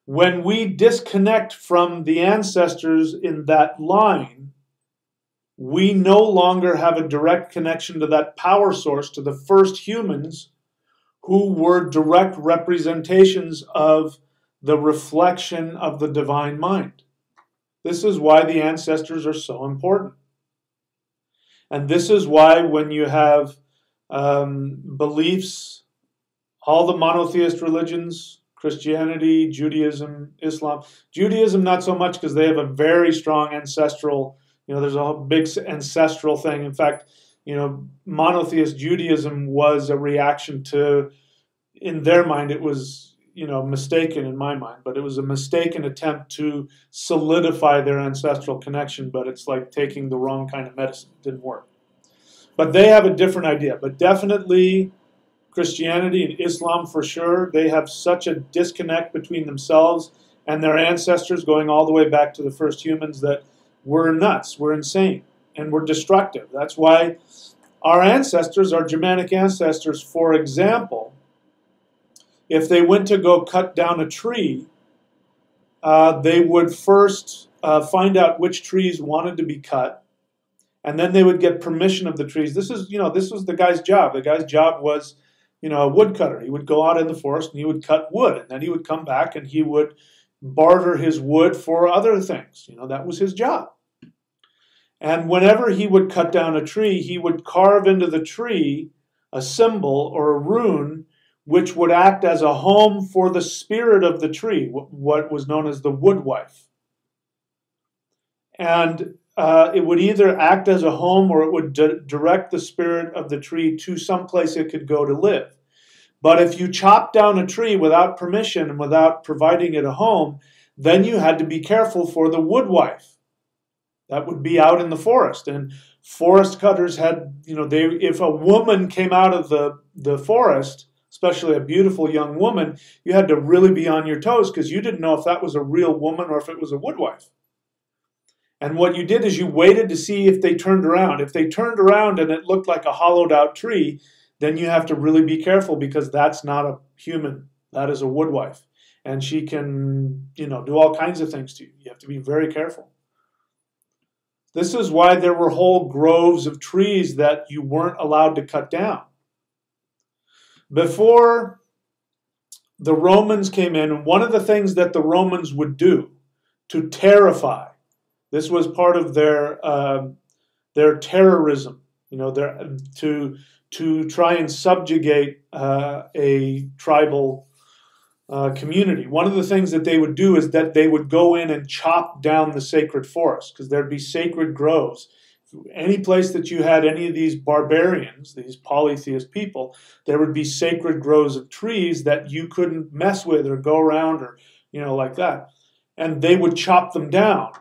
When we disconnect from the ancestors in that line, we no longer have a direct connection to that power source, to the first humans who were direct representations of the reflection of the divine mind. This is why the ancestors are so important. And this is why when you have beliefs, all the monotheist religions, Christianity, Judaism, Islam. Judaism, not so much, because they have a very strong ancestral, there's a big ancestral thing. In fact, monotheist Judaism was a reaction to, in their mind, it was, mistaken in my mind, but it was a mistaken attempt to solidify their ancestral connection, but it's like taking the wrong kind of medicine. It didn't work. But they have a different idea. But definitely Christianity and Islam, for sure, they have such a disconnect between themselves and their ancestors, going all the way back to the first humans, that we're nuts, we're insane, and we're destructive. That's why our ancestors, our Germanic ancestors, for example, if they went to go cut down a tree, they would first find out which trees wanted to be cut, and then they would get permission of the trees. This was the guy's job. The guy's job was, a woodcutter. He would go out in the forest and he would cut wood, and then he would come back and he would barter his wood for other things. That was his job. And whenever he would cut down a tree, he would carve into the tree a symbol or a rune which would act as a home for the spirit of the tree, what was known as the woodwife. And it would either act as a home, or it would direct the spirit of the tree to some place it could go to live. But if you chopped down a tree without permission and without providing it a home, then you had to be careful for the woodwife. That would be out in the forest. And forest cutters had, if a woman came out of the forest, especially a beautiful young woman, you had to really be on your toes, because you didn't know if that was a real woman or if it was a woodwife. And what you did is you waited to see if they turned around. If they turned around and it looked like a hollowed out tree, then you have to really be careful, because that's not a human. That is a woodwife. And she can, do all kinds of things to you. You have to be very careful. This is why there were whole groves of trees that you weren't allowed to cut down. Before the Romans came in, one of the things that the Romans would do to terrify, this was part of their terrorism, to to try and subjugate a tribal community. One of the things that they would do is that they would go in and chop down the sacred forest, because there'd be sacred groves. Any place that you had any of these barbarians, these polytheist people, there would be sacred groves of trees that you couldn't mess with or go around, or, like that. And they would chop them down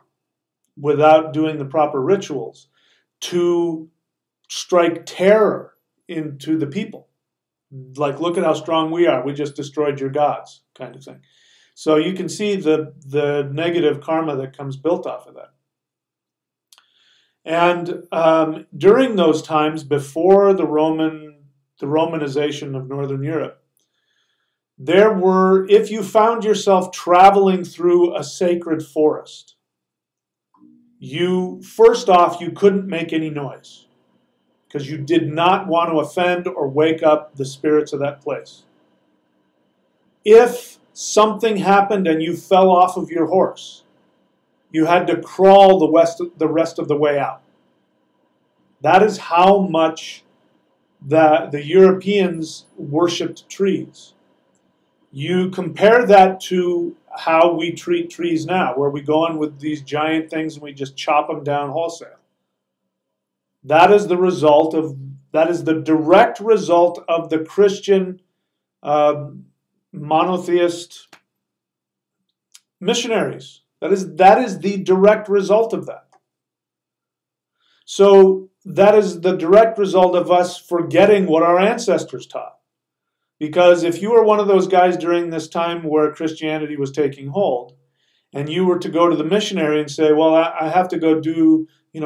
without doing the proper rituals to strike terror into the people. Like, look at how strong we are. We just destroyed your gods, kind of thing. So you can see the negative karma that comes built off of that. And during those times, before the Romanization of Northern Europe, if you found yourself traveling through a sacred forest, first off, you couldn't make any noise, because you did not want to offend or wake up the spirits of that place. If something happened and you fell off of your horse, you had to crawl the rest of the way out. That is how much the Europeans worshipped trees. You compare that to how we treat trees now, where we go in with these giant things and we just chop them down wholesale. That is the direct result of the Christian monotheist missionaries. That is the direct result of that. So that is the direct result of us forgetting what our ancestors taught. Because if you were one of those guys during this time where Christianity was taking hold, and you were to go to the missionary and say, well, I have to go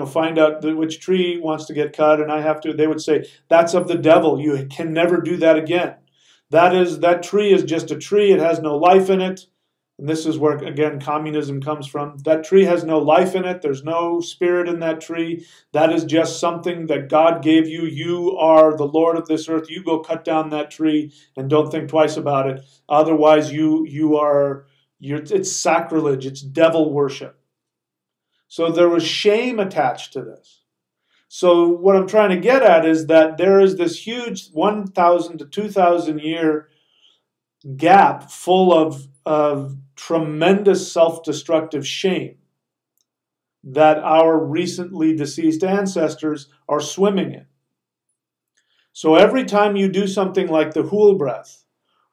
find out which tree wants to get cut, and they would say, that's of the devil. You can never do that again. That tree is just a tree. It has no life in it. And this is where, again, communism comes from. That tree has no life in it. There's no spirit in that tree. That is just something that God gave you. You are the Lord of this earth. You go cut down that tree and don't think twice about it. Otherwise, it's sacrilege. It's devil worship. So there was shame attached to this. So what I'm trying to get at is that there is this huge 1,000 to 2,000 year gap full of tremendous self-destructive shame that our recently deceased ancestors are swimming in. So every time you do something like the Hool breath,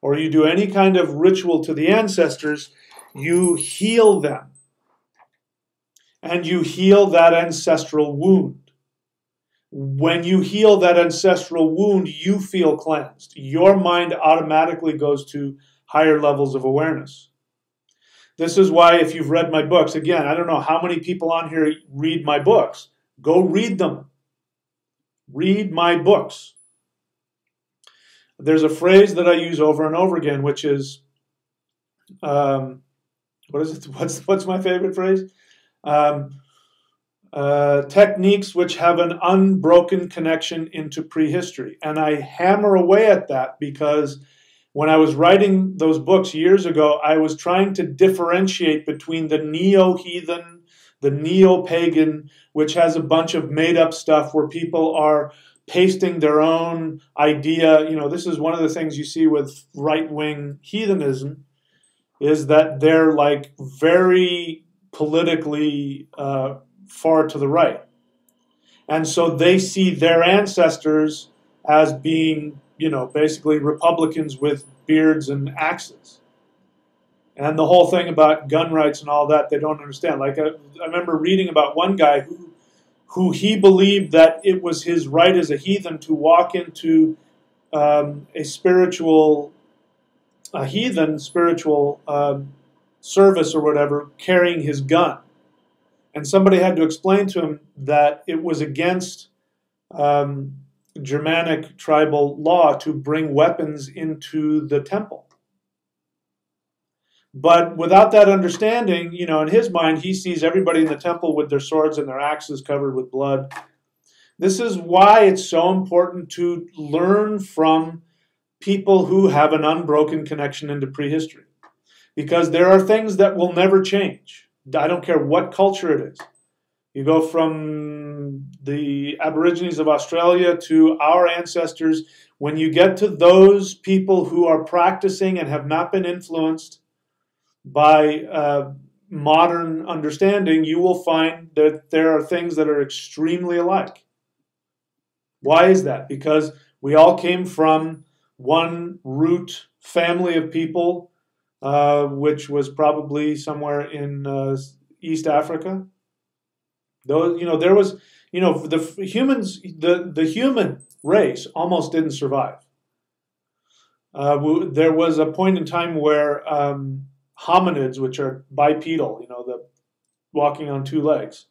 or you do any kind of ritual to the ancestors, you heal them. And you heal that ancestral wound. When you heal that ancestral wound, you feel cleansed. Your mind automatically goes to higher levels of awareness. This is why, if you've read my books, again, I don't know how many people on here read my books. Go read them. Read my books. There's a phrase that I use over and over again, which is, what is it? What's my favorite phrase? Techniques which have an unbroken connection into prehistory. And I hammer away at that because when I was writing those books years ago, I was trying to differentiate between the neo-heathen, the neo-pagan, which has a bunch of made-up stuff where people are pasting their own idea. This is one of the things you see with right-wing heathenism, is that they're like very politically far to the right. And so they see their ancestors as being, basically Republicans with beards and axes. And the whole thing about gun rights and all that, they don't understand. Like, I remember reading about one guy who he believed that it was his right as a heathen to walk into a heathen spiritual service or whatever, carrying his gun. And somebody had to explain to him that it was against Germanic tribal law to bring weapons into the temple. But without that understanding, in his mind, he sees everybody in the temple with their swords and their axes covered with blood. This is why it's so important to learn from people who have an unbroken connection into prehistory. Because there are things that will never change. I don't care what culture it is. You go from the Aborigines of Australia to our ancestors. When you get to those people who are practicing and have not been influenced by modern understanding, you will find that there are things that are extremely alike. Why is that? Because we all came from one root family of people, which was probably somewhere in East Africa. Those, there was, the humans, the human race almost didn't survive. There was a point in time where hominids, which are bipedal, the walking on two legs,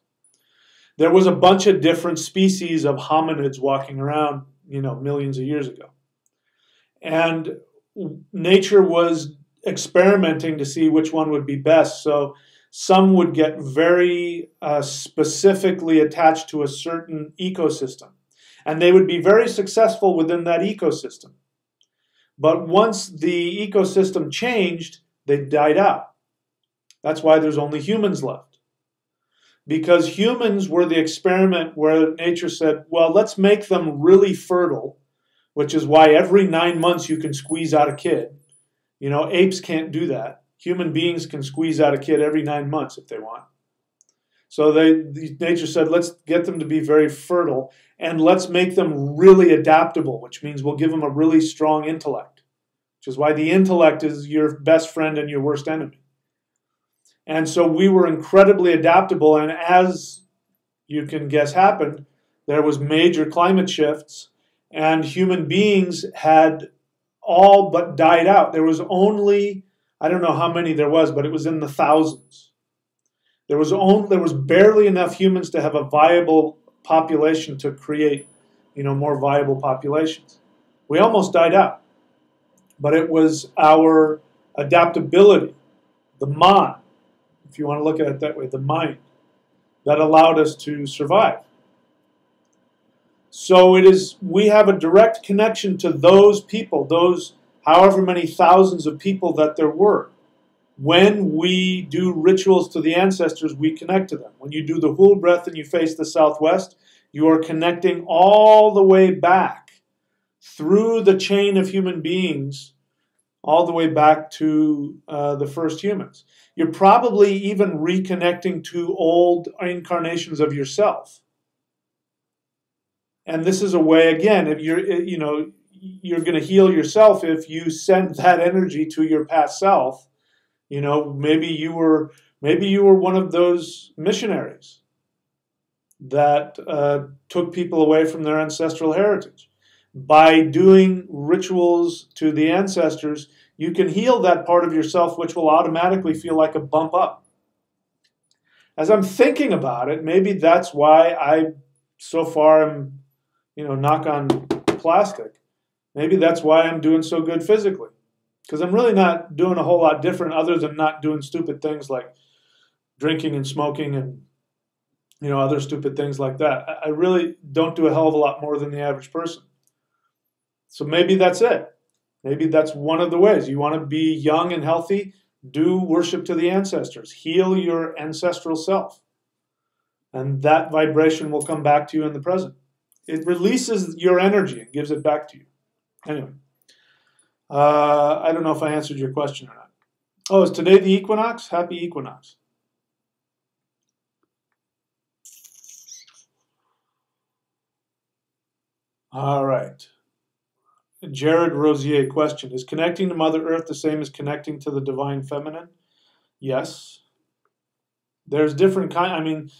there was a bunch of different species of hominids walking around, millions of years ago. And nature was experimenting to see which one would be best. So some would get very specifically attached to a certain ecosystem, and they would be very successful within that ecosystem. But once the ecosystem changed, they died out. That's why there's only humans left. Because humans were the experiment where nature said, well, let's make them really fertile, which is why every 9 months you can squeeze out a kid. Apes can't do that. Human beings can squeeze out a kid every 9 months if they want. So nature said, let's get them to be very fertile, and let's make them really adaptable, which means we'll give them a really strong intellect, which is why the intellect is your best friend and your worst enemy. And so we were incredibly adaptable, and as you can guess happened, there was major climate shifts, and human beings had all but died out. There was only, I don't know how many there was, but it was in the thousands. There was barely enough humans to have a viable population to create, more viable populations. We almost died out. But it was our adaptability, the mind, if you want to look at it that way, the mind, that allowed us to survive. So we have a direct connection to those people, those however many thousands of people that there were. When we do rituals to the ancestors, we connect to them. When you do the Hul breath and you face the southwest, you are connecting all the way back through the chain of human beings, all the way back to the first humans. You're probably even reconnecting to old incarnations of yourself. And this is a way, again, if you're going to heal yourself if you send that energy to your past self. Maybe you were one of those missionaries that took people away from their ancestral heritage. By doing rituals to the ancestors, you can heal that part of yourself, which will automatically feel like a bump up. As I'm thinking about it, maybe that's why I so far am, knock on plastic. Maybe that's why I'm doing so good physically. Because I'm really not doing a whole lot different other than not doing stupid things like drinking and smoking and, other stupid things like that. I really don't do a hell of a lot more than the average person. So maybe that's it. Maybe that's one of the ways. You want to be young and healthy, do worship to the ancestors. Heal your ancestral self. And that vibration will come back to you in the present. It releases your energy and gives it back to you. Anyway. I don't know if I answered your question or not. Oh, is today the equinox? Happy equinox. All right. Jared Rosier question. Is connecting to Mother Earth the same as connecting to the divine feminine? Yes. There's different Venus.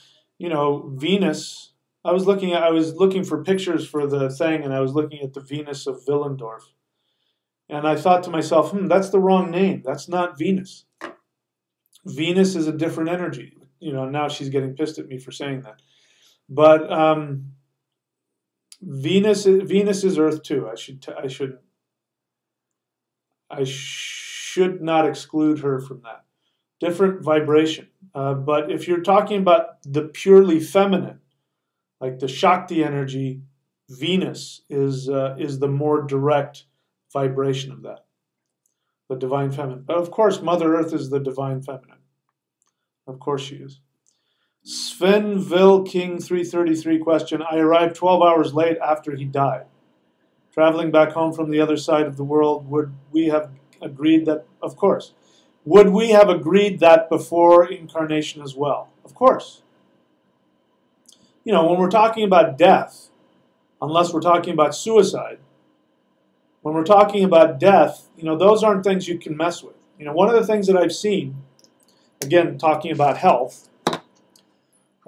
I was looking for pictures for the thing, and I was looking at the Venus of Willendorf. And I thought to myself, that's the wrong name. That's not Venus. Venus is a different energy. Now she's getting pissed at me for saying that. But Venus is Earth too. I should not exclude her from that. Different vibration. But if you're talking about the purely feminine, like the Shakti energy, Venus is the more direct vibration of that, the divine feminine. But of course, Mother Earth is the divine feminine. Of course she is. Svenville King 333 question. I arrived 12 hours late after he died. Traveling back home from the other side of the world, would we have agreed that? Of course. Would we have agreed that before incarnation as well? Of course. You know, when we're talking about death, unless we're talking about suicide, when we're talking about death, you know, those aren't things you can mess with. You know, one of the things that I've seen, again, talking about health,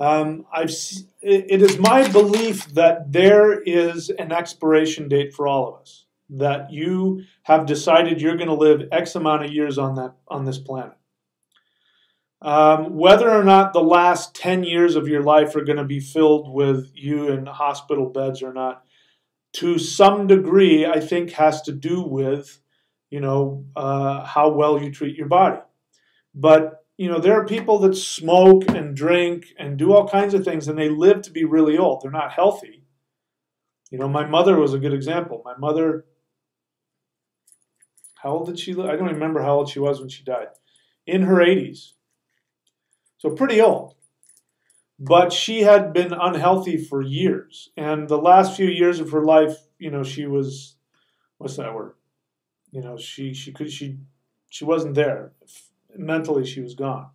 it is my belief that there is an expiration date for all of us, that you have decided you're going to live X amount of years on this planet. Whether or not the last 10 years of your life are going to be filled with you in hospital beds or not, to some degree, I think has to do with, you know, how well you treat your body. But you know, there are people that smoke and drink and do all kinds of things, and they live to be really old. They're not healthy. You know, my mother was a good example. My mother, how old did she live? I don't remember how old she was when she died. In her 80s. So pretty old. But she had been unhealthy for years. And the last few years of her life, you know, she was, what's that word? You know, she wasn't there. Mentally, she was gone.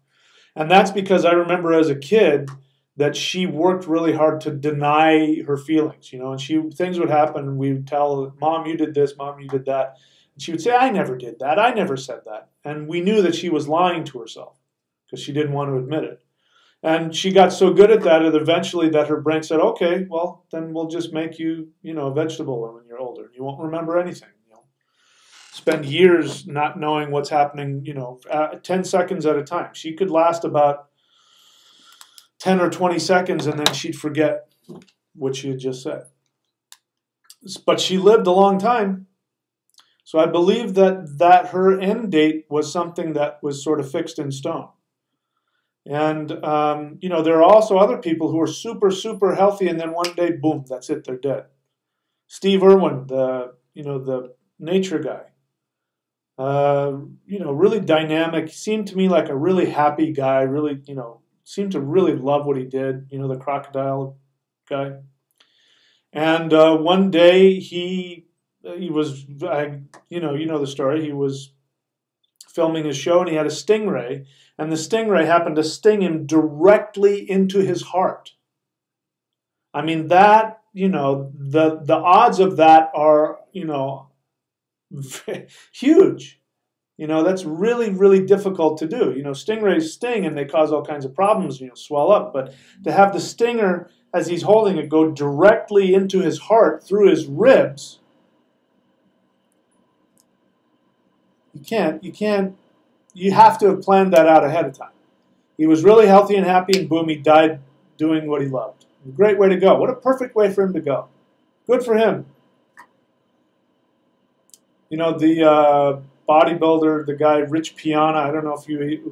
And that's because I remember as a kid that she worked really hard to deny her feelings, you know, and things would happen and we would tell her, Mom, you did this, Mom, you did that. And she would say, I never did that. I never said that. And we knew that she was lying to herself because she didn't want to admit it. And she got so good at that eventually that her brain said, okay, well, then we'll just make you, you know, a vegetable when you're older. You won't remember anything. Spend years not knowing what's happening, you know, 10 seconds at a time. She could last about 10 or 20 seconds and then she'd forget what she had just said. But she lived a long time. So I believe that her end date was something that was sort of fixed in stone. And, you know, there are also other people who are super, super healthy and then one day, boom, that's it, they're dead. Steve Irwin, the nature guy. You know, really dynamic, seemed to me like a really happy guy, really, you know, seemed to really love what he did, you know, the crocodile guy. And one day he was, you know the story, he was filming his show and he had a stingray, and the stingray happened to sting him directly into his heart. I mean, that, you know, the odds of that are, you know, huge. You know, that's really, really difficult to do. You know, stingrays sting and they cause all kinds of problems, you know, swell up. But to have the stinger, as he's holding it, go directly into his heart through his ribs, you have to have planned that out ahead of time. He was really healthy and happy and boom, he died doing what he loved. A great way to go. What a perfect way for him to go. Good for him. You know, the bodybuilder, the guy Rich Piana, I don't know if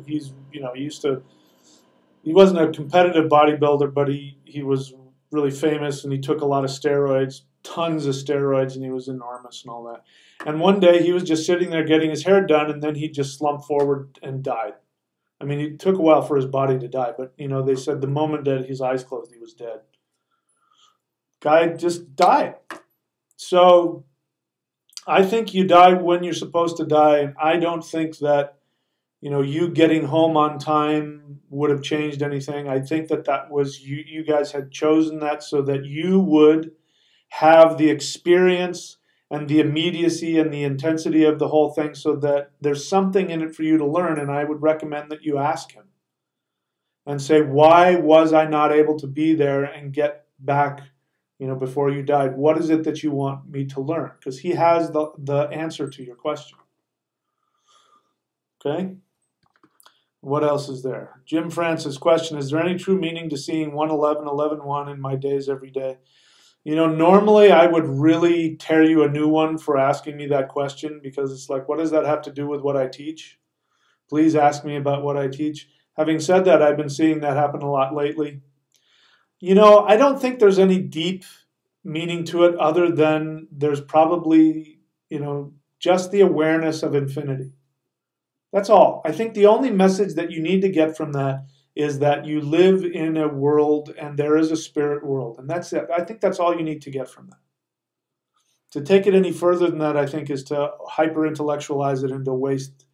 he's, you know, he wasn't a competitive bodybuilder, but he was really famous and he took a lot of steroids, tons of steroids, and he was enormous and all that. And one day he was just sitting there getting his hair done and then he just slumped forward and died. I mean, it took a while for his body to die, but, you know, they said the moment that his eyes closed, he was dead. Guy just died. So I think you die when you're supposed to die, and I don't think that, you know, you getting home on time would have changed anything. I think that was you guys had chosen that so that you would have the experience and the immediacy and the intensity of the whole thing, so that there's something in it for you to learn. And I would recommend that you ask him and say, why was I not able to be there and get back, you know, before you died? What is it that you want me to learn? Because he has the answer to your question. Okay? What else is there? Jim Francis' question, is there any true meaning to seeing 111, 11, in my days every day? You know, normally I would really tear you a new one for asking me that question, because it's like, what does that have to do with what I teach? Please ask me about what I teach. Having said that, I've been seeing that happen a lot lately. You know, I don't think there's any deep meaning to it other than there's probably, you know, just the awareness of infinity. That's all. I think the only message that you need to get from that is that you live in a world and there is a spirit world. And that's it. I think that's all you need to get from that. To take it any further than that, I think, is to hyper-intellectualize it and to waste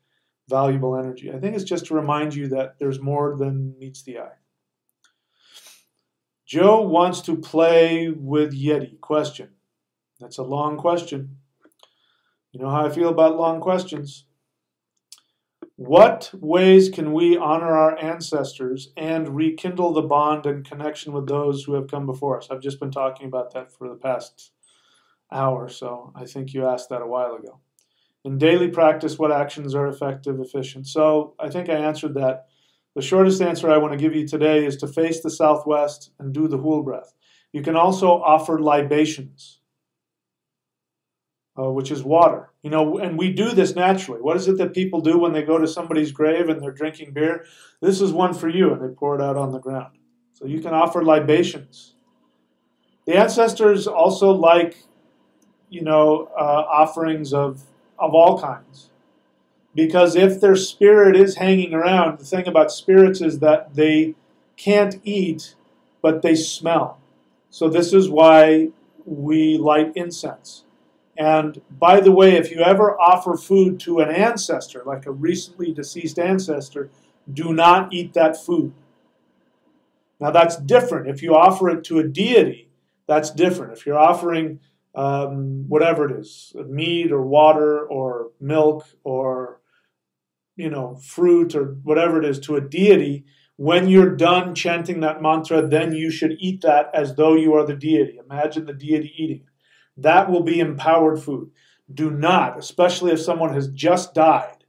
valuable energy. I think it's just to remind you that there's more than meets the eye. Joe wants to play with Yeti. Question. That's a long question. You know how I feel about long questions. What ways can we honor our ancestors and rekindle the bond and connection with those who have come before us? I've just been talking about that for the past hour, so I think you asked that a while ago. In daily practice, what actions are effective, efficient? So I think I answered that. The shortest answer I want to give you today is to face the southwest and do the Hool breath. You can also offer libations, which is water. You know, and we do this naturally. What is it that people do when they go to somebody's grave and they're drinking beer? This is one for you, and they pour it out on the ground. So you can offer libations. The ancestors also like, you know, offerings of all kinds. Because if their spirit is hanging around, the thing about spirits is that they can't eat, but they smell. So this is why we light incense. And by the way, if you ever offer food to an ancestor, like a recently deceased ancestor, do not eat that food. Now that's different. If you offer it to a deity, that's different. If you're offering whatever it is, meat or water or milk or, you know, fruit or whatever it is to a deity, when you're done chanting that mantra, then you should eat that as though you are the deity. Imagine the deity eating it. That will be empowered food. Do not, especially if someone has just died,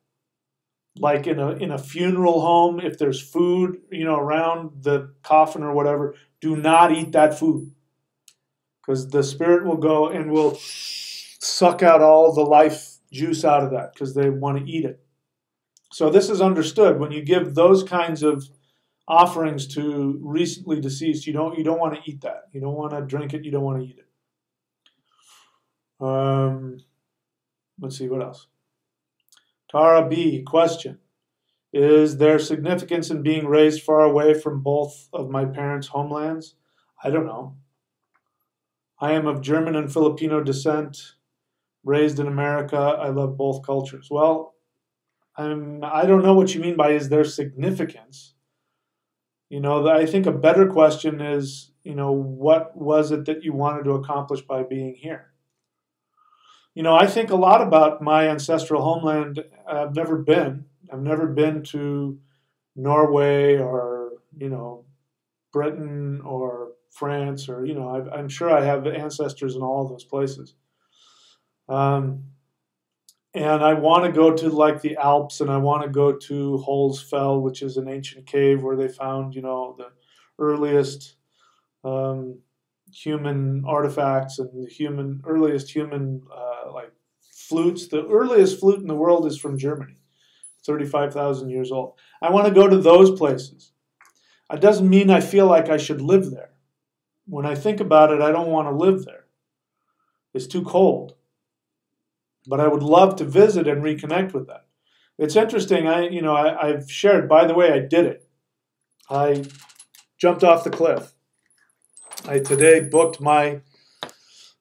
like in a funeral home, if there's food, you know, around the coffin or whatever, do not eat that food. Because the spirit will go and will suck out all the life juice out of that because they want to eat it. So this is understood. When you give those kinds of offerings to recently deceased, you don't want to eat that. You don't want to drink it. You don't want to eat it. Let's see what else. Tara B. Question. Is there significance in being raised far away from both of my parents' homelands? I don't know. I am of German and Filipino descent, raised in America. I love both cultures. Well, I don't know what you mean by is there significance. You know, I think a better question is, you know, what was it that you wanted to accomplish by being here? You know, I think a lot about my ancestral homeland. I've never been. I've never been to Norway or, you know, Britain or France or, you know, I'm sure I have ancestors in all of those places. And I want to go to like the Alps, and I want to go to Holsfell, which is an ancient cave where they found, you know, the earliest human artifacts and the earliest human like flutes. The earliest flute in the world is from Germany, 35,000 years old. I want to go to those places. It doesn't mean I feel like I should live there. When I think about it, I don't want to live there. It's too cold. But I would love to visit and reconnect with that. It's interesting. I've shared. By the way, I did it. I jumped off the cliff. I today booked my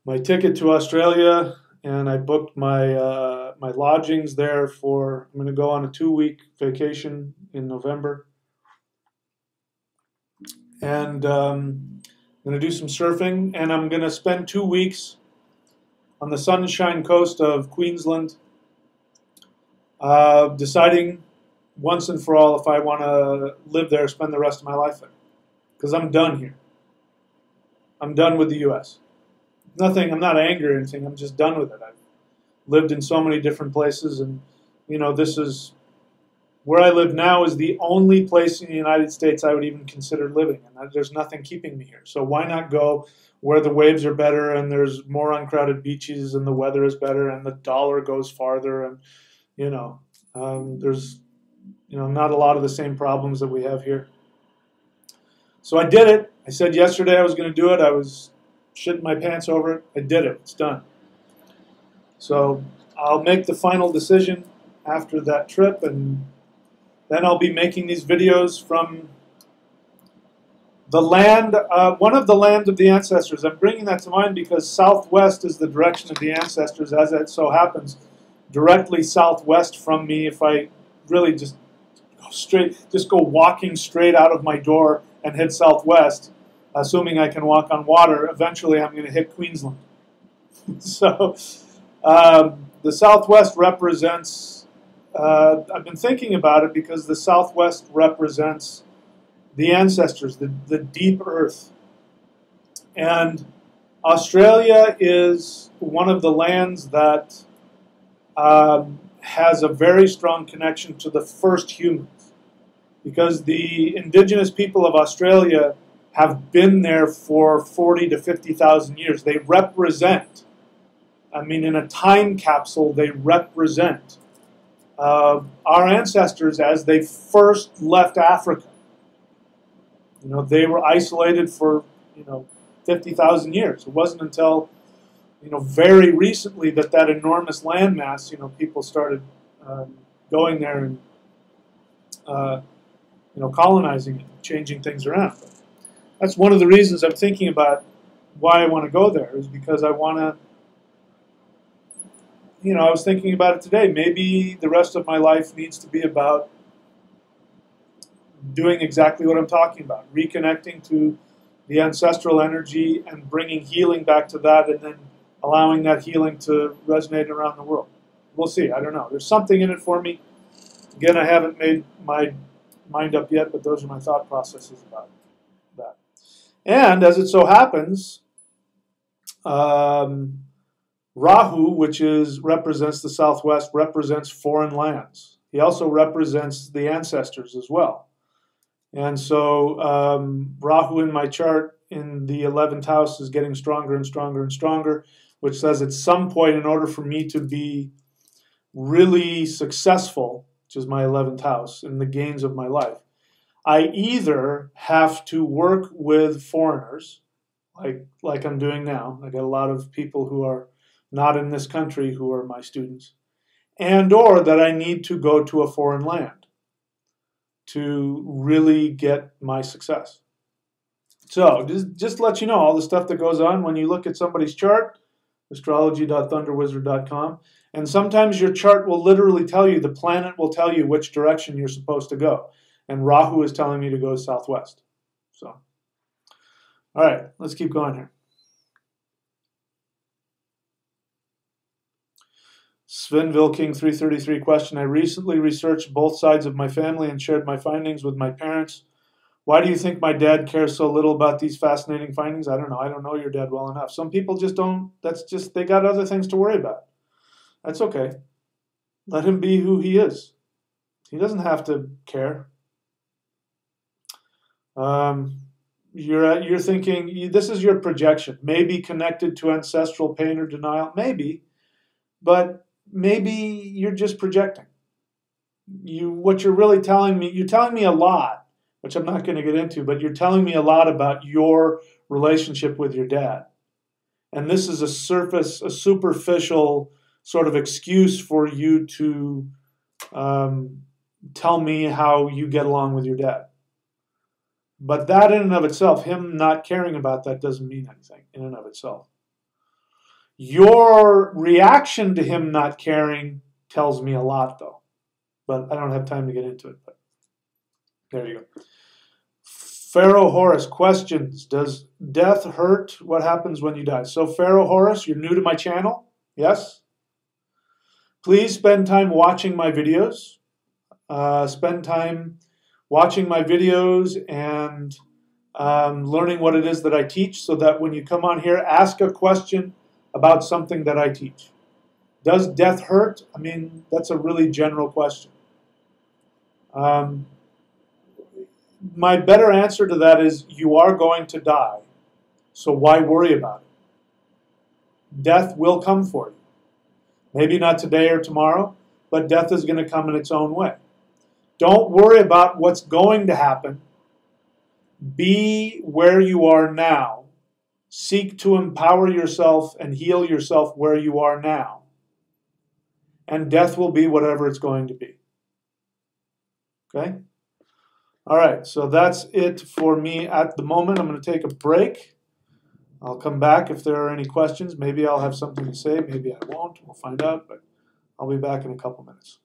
ticket to Australia, and I booked my my lodgings there for. I'm going to go on a 2-week vacation in November, and I'm going to do some surfing, and I'm going to spend 2 weeks on the Sunshine Coast of Queensland, deciding once and for all if I want to live there, spend the rest of my life there. Because I'm done here. I'm done with the U.S. Nothing, I'm not angry or anything, I'm just done with it. I've lived in so many different places, and, you know, this is, where I live now is the only place in the United States I would even consider living, and there's nothing keeping me here. So why not go where the waves are better and there's more uncrowded beaches and the weather is better and the dollar goes farther and, you know, there's, you know, not a lot of the same problems that we have here. So I did it. I said yesterday I was going to do it. I was shitting my pants over it. I did it. It's done. So I'll make the final decision after that trip, and then I'll be making these videos from The land, one of the land of the ancestors. I'm bringing that to mind because southwest is the direction of the ancestors, as it so happens. Directly southwest from me, if I really just go straight, just go walking straight out of my door and head southwest, assuming I can walk on water, eventually I'm going to hit Queensland. So the southwest represents, I've been thinking about it because the southwest represents the ancestors, the deep earth. And Australia is one of the lands that has a very strong connection to the first humans, because the indigenous people of Australia have been there for 40 to 50,000 years. They represent, I mean, in a time capsule, they represent our ancestors as they first left Africa. You know, they were isolated for, 50,000 years. It wasn't until, very recently that enormous landmass, people started going there and, colonizing it, changing things around. But that's one of the reasons I'm thinking about why I want to go there, is because I want to, I was thinking about it today. Maybe the rest of my life needs to be about doing exactly what I'm talking about, reconnecting to the ancestral energy and bringing healing back to that, and then allowing that healing to resonate around the world. We'll see. I don't know. There's something in it for me. Again, I haven't made my mind up yet, but those are my thought processes about that. And as it so happens, Rahu, which represents the southwest, represents foreign lands. He also represents the ancestors as well. And so Rahu in my chart in the 11th house is getting stronger and stronger and stronger, which says at some point, in order for me to be really successful, which is my 11th house, in the gains of my life, I either have to work with foreigners, like I'm doing now. I got a lot of people who are not in this country who are my students, and or that I need to go to a foreign land to really get my success. So just to let you know all the stuff that goes on when you look at somebody's chart, astrology.thunderwizard.com, and sometimes your chart will literally tell you, the planet will tell you which direction you're supposed to go. And Rahu is telling me to go southwest. So, all right, let's keep going here. Svenville King 333 question. I recently researched both sides of my family and shared my findings with my parents. Why do you think my dad cares so little about these fascinating findings? I don't know. I don't know your dad well enough. Some people just don't. They got other things to worry about. That's okay. Let him be who he is. He doesn't have to care. You're thinking, this is your projection. Maybe connected to ancestral pain or denial. Maybe. But maybe you're just projecting. What you're really telling me, you're telling me a lot, which I'm not going to get into, but you're telling me a lot about your relationship with your dad. And this is a superficial sort of excuse for you to tell me how you get along with your dad. But that in and of itself, him not caring about that, doesn't mean anything in and of itself. Your reaction to him not caring tells me a lot, though. But I don't have time to get into it. But there you go. Pharaoh Horus questions, does death hurt? What happens when you die? So Pharaoh Horus, you're new to my channel? Yes? Please spend time watching my videos. Spend time watching my videos and learning what it is that I teach, so that when you come on here, ask a question about something that I teach. Does death hurt? I mean, that's a really general question. My better answer to that is, you are going to die, so why worry about it? Death will come for you. Maybe not today or tomorrow, but death is going to come in its own way. Don't worry about what's going to happen. Be where you are now. Seek to empower yourself and heal yourself where you are now. And death will be whatever it's going to be. Okay? All right, so that's it for me at the moment. I'm going to take a break. I'll come back if there are any questions. Maybe I'll have something to say. Maybe I won't. We'll find out, but I'll be back in a couple minutes.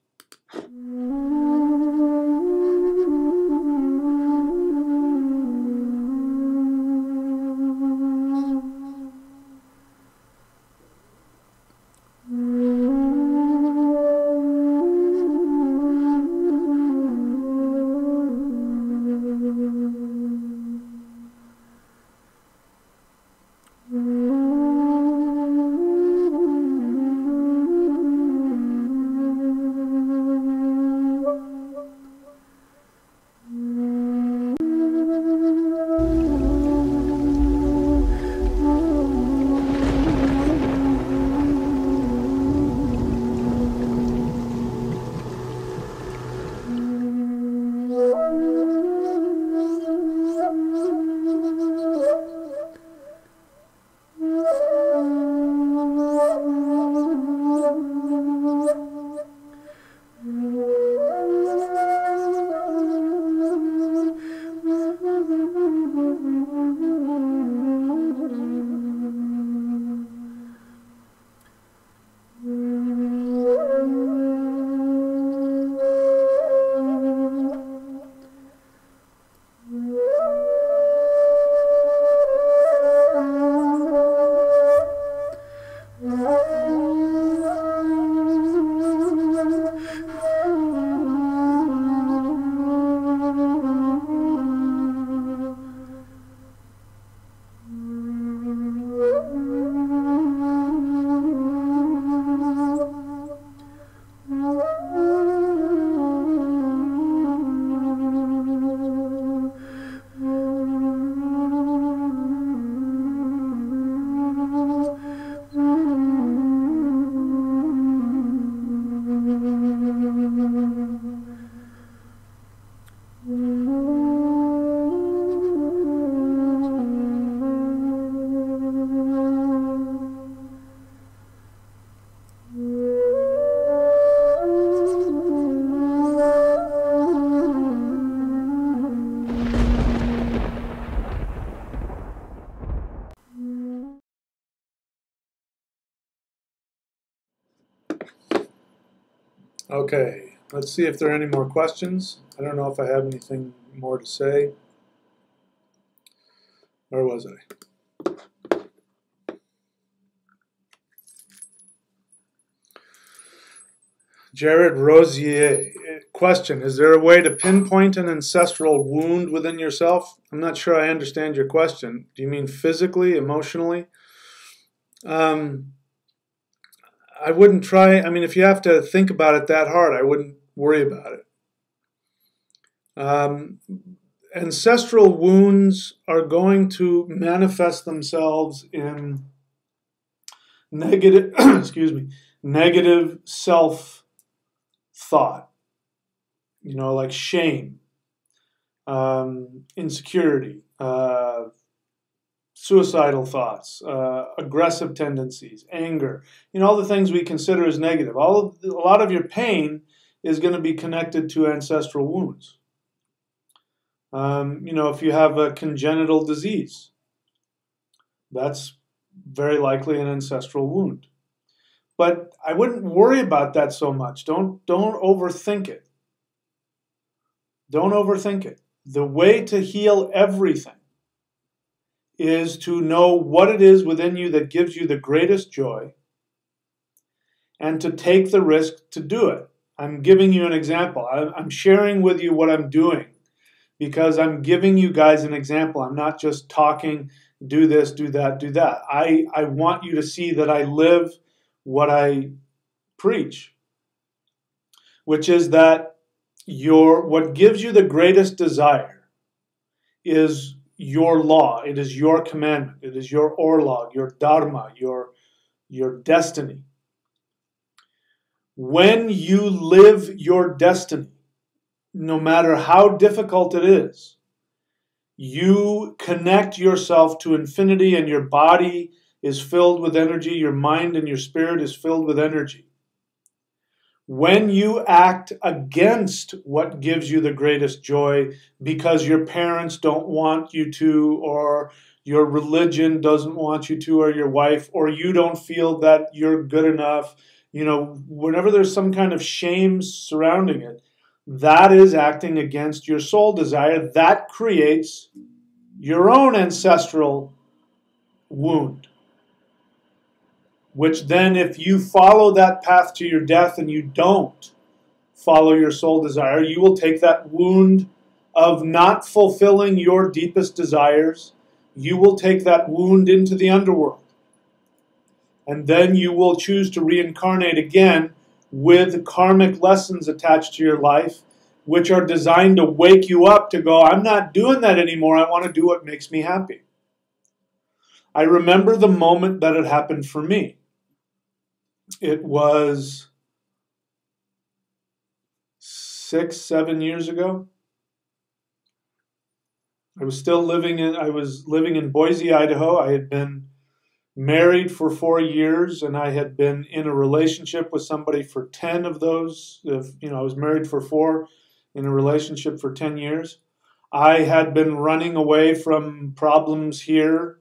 Okay, let's see if there are any more questions. I don't know if I have anything more to say. Where was I? Jared Rosier. Question, is there a way to pinpoint an ancestral wound within yourself? I'm not sure I understand your question. Do you mean physically, emotionally? I wouldn't try, I mean, if you have to think about it that hard, I wouldn't worry about it. Ancestral wounds are going to manifest themselves in negative, excuse me, negative self-thought, you know, like shame, insecurity, suicidal thoughts, aggressive tendencies, anger, you know, all the things we consider as negative. A lot of your pain is going to be connected to ancestral wounds. You know, if you have a congenital disease, that's very likely an ancestral wound. But I wouldn't worry about that so much. Don't overthink it. Don't overthink it. The way to heal everything is to know what it is within you that gives you the greatest joy and to take the risk to do it. I'm giving you an example. I'm sharing with you what I'm doing because I'm giving you guys an example. I'm not just talking, do this, do that, do that. I want you to see that I live what I preach, which is that what gives you the greatest desire is your law. It is your commandment. It is your orlog, your dharma, your destiny. When you live your destiny, no matter how difficult it is, you connect yourself to infinity and your body is filled with energy, your mind and your spirit is filled with energy. When you act against what gives you the greatest joy because your parents don't want you to, or your religion doesn't want you to, or your wife, or you don't feel that you're good enough, whenever there's some kind of shame surrounding it, that is acting against your soul desire. That creates your own ancestral wound, which then, if you follow that path to your death and you don't follow your soul desire, you will take that wound of not fulfilling your deepest desires, you will take that wound into the underworld. And then you will choose to reincarnate again with karmic lessons attached to your life, which are designed to wake you up to go, I'm not doing that anymore. I want to do what makes me happy. I remember the moment that it happened for me. It was 6, 7 years ago. I was living in Boise, Idaho. I had been married for 4 years, and I had been in a relationship with somebody for 10 of those. I was married for 4, in a relationship for 10 years. I had been running away from problems here,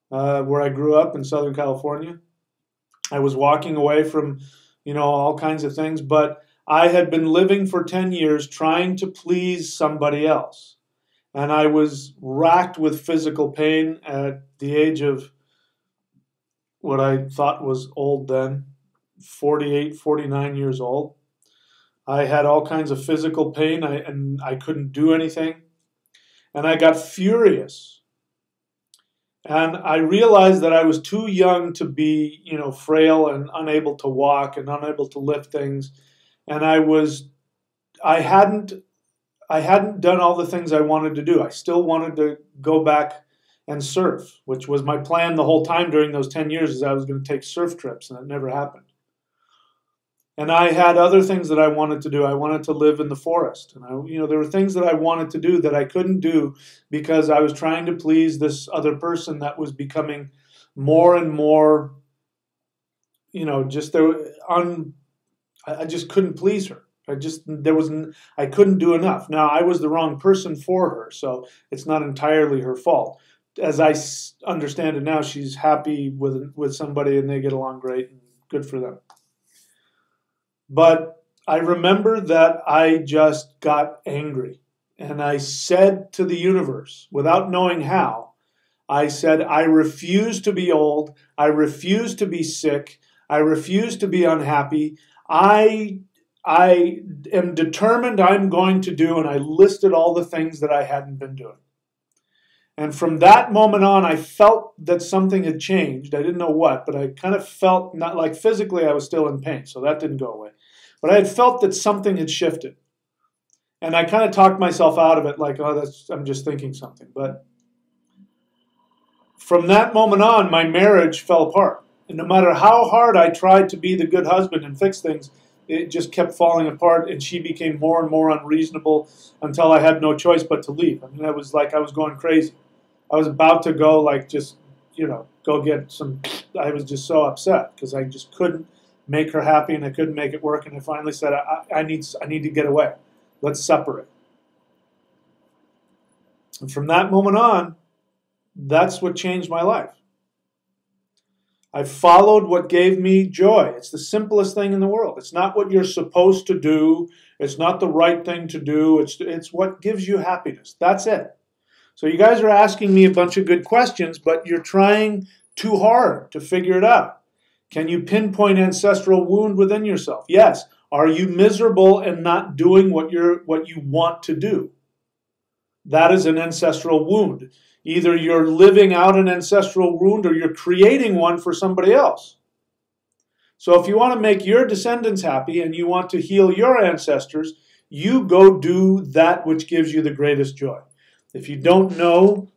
where I grew up in Southern California. I was walking away from, all kinds of things, but I had been living for 10 years trying to please somebody else. And I was racked with physical pain at the age of what I thought was old then, 48, 49 years old. I had all kinds of physical pain, and I couldn't do anything. And I got furious. And I realized that I was too young to be, frail and unable to walk and unable to lift things. And I hadn't done all the things I wanted to do. I still wanted to go back and surf, which was my plan the whole time during those 10 years, is I was going to take surf trips, and it never happened. And I had other things that I wanted to do. I wanted to live in the forest. And there were things that I wanted to do that I couldn't do because I was trying to please this other person that was becoming more and more, I just couldn't please her. I couldn't do enough. Now, I was the wrong person for her, so it's not entirely her fault. As I understand it now, she's happy with somebody and they get along great, and good for them. But I remember that I just got angry, and I said to the universe, without knowing how, I said, I refuse to be old. I refuse to be sick. I refuse to be unhappy. I am determined I'm going to do, and I listed all the things that I hadn't been doing. And from that moment on, I felt that something had changed. I didn't know what, but I kind of felt, not like physically I was still in pain, so that didn't go away. But I had felt that something had shifted. And I kind of talked myself out of it, like, I'm just thinking something. But from that moment on, my marriage fell apart. And no matter how hard I tried to be the good husband and fix things, it just kept falling apart, and she became more and more unreasonable until I had no choice but to leave. I mean, it was like I was going crazy. I was about to go, go get some. I was just so upset because I just couldn't make her happy, and I couldn't make it work. And I finally said, I need to get away. Let's separate. And from that moment on, that's what changed my life. I followed what gave me joy. It's the simplest thing in the world. It's not what you're supposed to do. It's not the right thing to do. It's what gives you happiness. That's it. So you guys are asking me a bunch of good questions, but you're trying too hard to figure it out. Can you pinpoint ancestral wound within yourself? Yes. Are you miserable and not doing what you want to do? That is an ancestral wound. Either you're living out an ancestral wound or you're creating one for somebody else. So if you want to make your descendants happy and you want to heal your ancestors, you go do that which gives you the greatest joy. If you don't know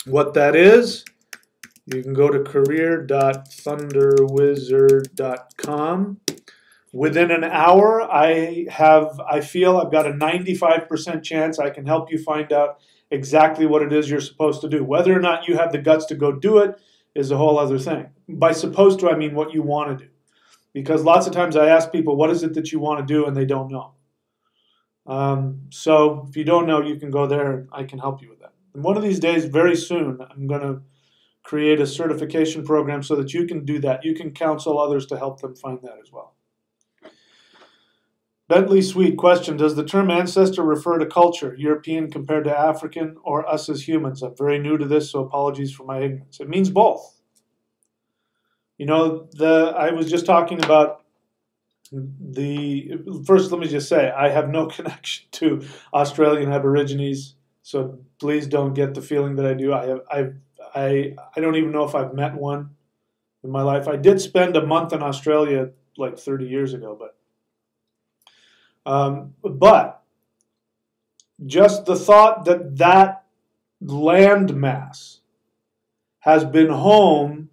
what that is, you can go to career.thunderwizard.com. Within an hour, I feel I've got a 95% chance I can help you find out exactly what it is you're supposed to do. Whether or not you have the guts to go do it is a whole other thing. By supposed to, I mean what you want to do. Because lots of times I ask people, what is it that you want to do, and they don't know. So if you don't know, you can go there and I can help you with that. And one of these days, very soon, I'm going to create a certification program so that you can do that. You can counsel others to help them find that as well. Bentley Sweet question, does the term ancestor refer to culture, European compared to African, or us as humans? I'm very new to this, so apologies for my ignorance. It means both. You know, I was just talking about first let me just say, I have no connection to Australian Aborigines, so please don't get the feeling that I do. I don't even know if I've met one in my life. I did spend a month in Australia like 30 years ago, but just the thought that that land mass has been home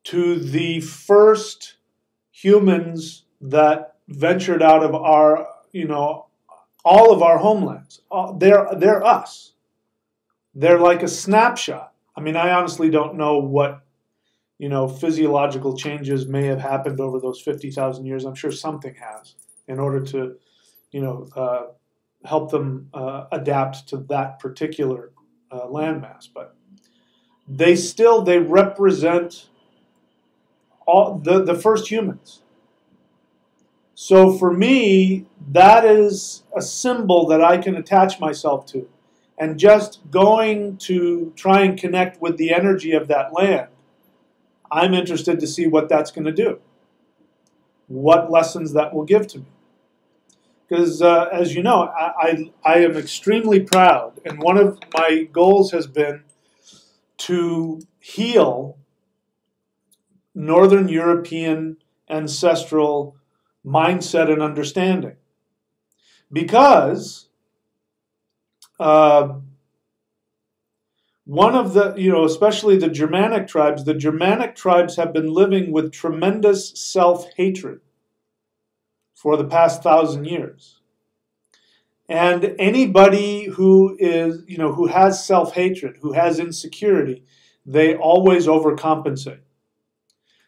to the first humans that ventured out of our, all of our homelands. They're us. They're like a snapshot. I mean, I honestly don't know what, physiological changes may have happened over those 50,000 years. I'm sure something has in order to, help them adapt to that particular landmass. But they represent all the first humans. So for me, that is a symbol that I can attach myself to. And just going to try and connect with the energy of that land, I'm interested to see what that's going to do, what lessons that will give to me. Because as you know, I am extremely proud, and one of my goals has been to heal Northern European ancestral mindset and understanding. Because one of the, especially the Germanic tribes have been living with tremendous self-hatred for the past 1,000 years. And anybody who is, who has self-hatred, who has insecurity, they always overcompensate.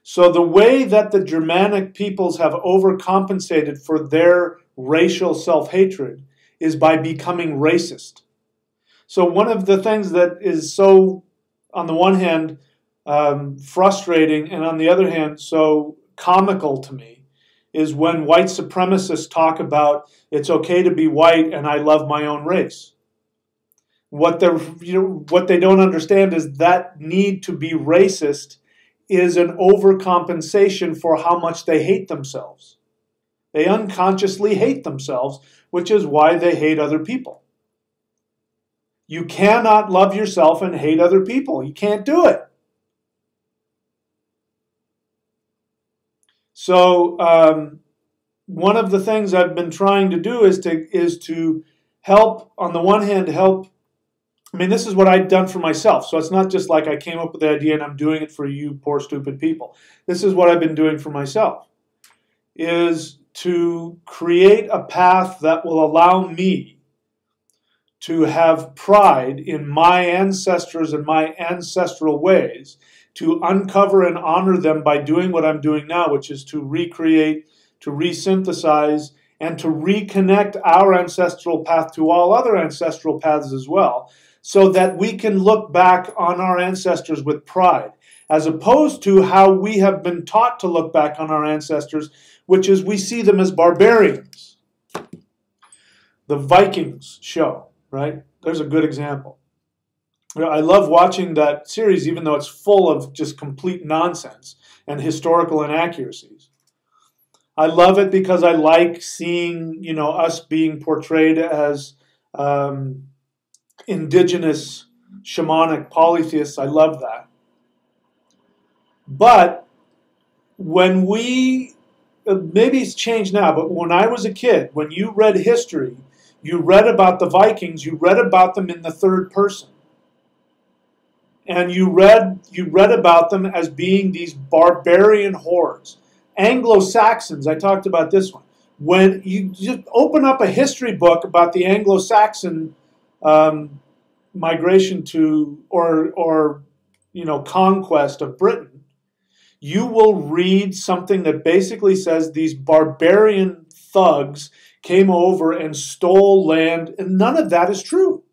So the way that the Germanic peoples have overcompensated for their racial self-hatred is by becoming racist. So one of the things that is so, on the one hand, frustrating, and on the other hand, so comical to me, is when white supremacists talk about it's okay to be white and I love my own race. What they don't understand is that need to be racist is an overcompensation for how much they hate themselves. They unconsciously hate themselves, which is why they hate other people. You cannot love yourself and hate other people. You can't do it. So one of the things I've been trying to do is to help, on the one hand, I mean, this is what I've done for myself. So it's not just like I came up with the idea and I'm doing it for you poor stupid people. This is what I've been doing for myself, is to create a path that will allow me to have pride in my ancestors and my ancestral ways, to uncover and honor them by doing what I'm doing now, which is to recreate, to resynthesize, and to reconnect our ancestral path to all other ancestral paths as well, so that we can look back on our ancestors with pride, as opposed to how we have been taught to look back on our ancestors, which is we see them as barbarians. The Vikings show, right? There's a good example. I love watching that series, even though it's full of just complete nonsense and historical inaccuracies. I love it because I like seeing, us being portrayed as indigenous, shamanic polytheists. I love that. But when maybe it's changed now, but when I was a kid, when you read history, you read about the Vikings, you read about them in the third person. And you read about them as being these barbarian hordes. Anglo-Saxons, I talked about this one. When you just open up a history book about the Anglo-Saxon migration to, or conquest of Britain, you will read something that basically says these barbarian thugs came over and stole land, and none of that is true.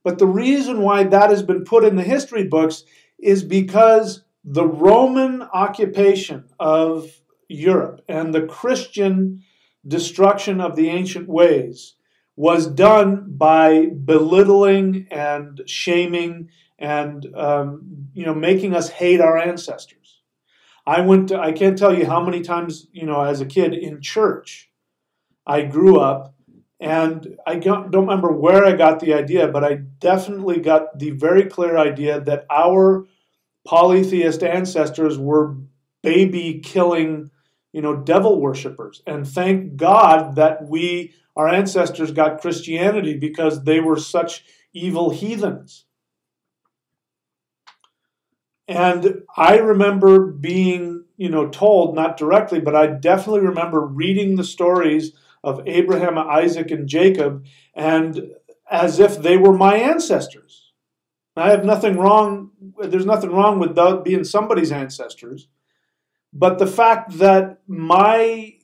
But the reason why that has been put in the history books is because the Roman occupation of Europe and the Christian destruction of the ancient ways was done by belittling and shaming and making us hate our ancestors. I can't tell you how many times, as a kid in church, I grew up, and I don't remember where I got the idea, but I definitely got the very clear idea that our polytheist ancestors were baby killing, devil worshippers. And thank God that our ancestors got Christianity, because they were such evil heathens. And I remember being, told, not directly, but I definitely remember reading the stories of Abraham, Isaac, and Jacob, and as if they were my ancestors. I have nothing wrong, there's nothing wrong with being somebody's ancestors, but the fact that my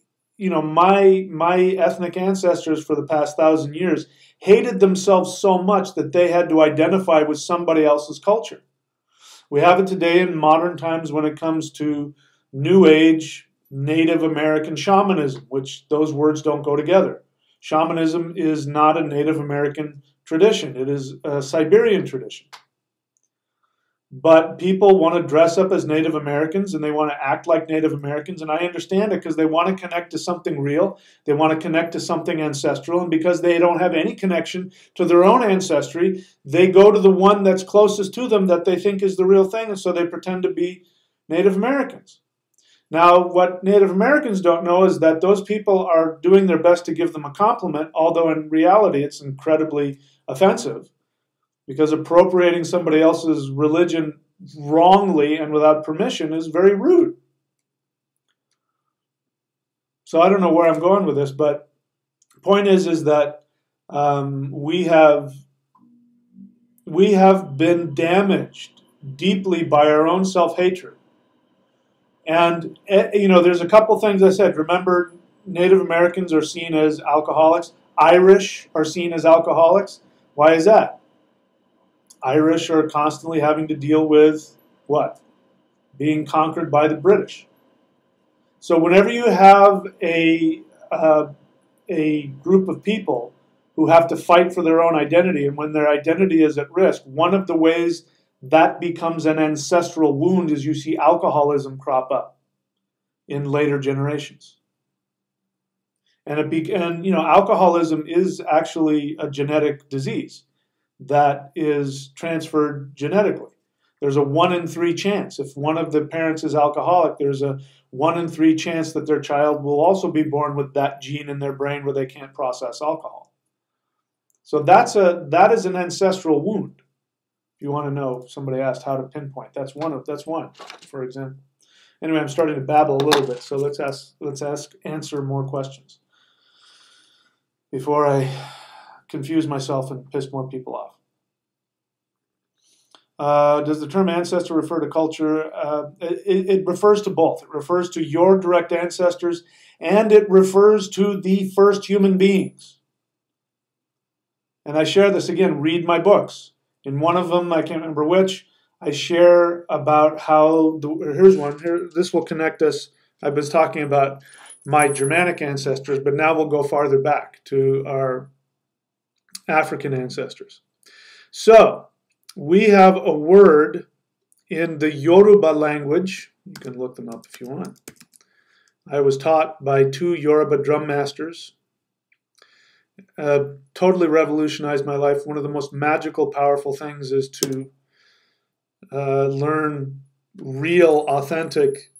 ethnic ancestors for the past 1,000 years hated themselves so much that they had to identify with somebody else's culture. We have it today in modern times when it comes to New Age, Native American shamanism, which those words don't go together. Shamanism is not a Native American tradition. It is a Siberian tradition. But people want to dress up as Native Americans and they want to act like Native Americans, and I understand it, because they want to connect to something real. They want to connect to something ancestral, and because they don't have any connection to their own ancestry, they go to the one that's closest to them that they think is the real thing, and so they pretend to be Native Americans. Now, what Native Americans don't know is that those people are doing their best to give them a compliment, although in reality it's incredibly offensive, because appropriating somebody else's religion wrongly and without permission is very rude. So I don't know where I'm going with this, but the point is that we have been damaged deeply by our own self-hatred. And, there's a couple things I said. Remember, Native Americans are seen as alcoholics. Irish are seen as alcoholics. Why is that? Irish are constantly having to deal with what? Being conquered by the British. So whenever you have a group of people who have to fight for their own identity, and when their identity is at risk, one of the ways that becomes an ancestral wound is you see alcoholism crop up in later generations. And alcoholism is actually a genetic disease that is transferred genetically. There's a 1 in 3 chance. If one of the parents is alcoholic, there's a 1 in 3 chance that their child will also be born with that gene in their brain where they can't process alcohol. So that is an ancestral wound. If you want to know, somebody asked how to pinpoint. That's one, for example. Anyway, I'm starting to babble a little bit, so let's answer more questions before I confuse myself and piss more people off. Does the term ancestor refer to culture? It refers to both. It refers to your direct ancestors, and it refers to the first human beings. And I share this again, read my books. In one of them, I can't remember which, I share about how, here's one, this will connect us. I was talking about my Germanic ancestors, but now we'll go farther back to our African ancestors. So, we have a word in the Yoruba language. You can look them up if you want. I was taught by 2 Yoruba drum masters. Totally revolutionized my life. One of the most magical, powerful things is to learn real, authentic,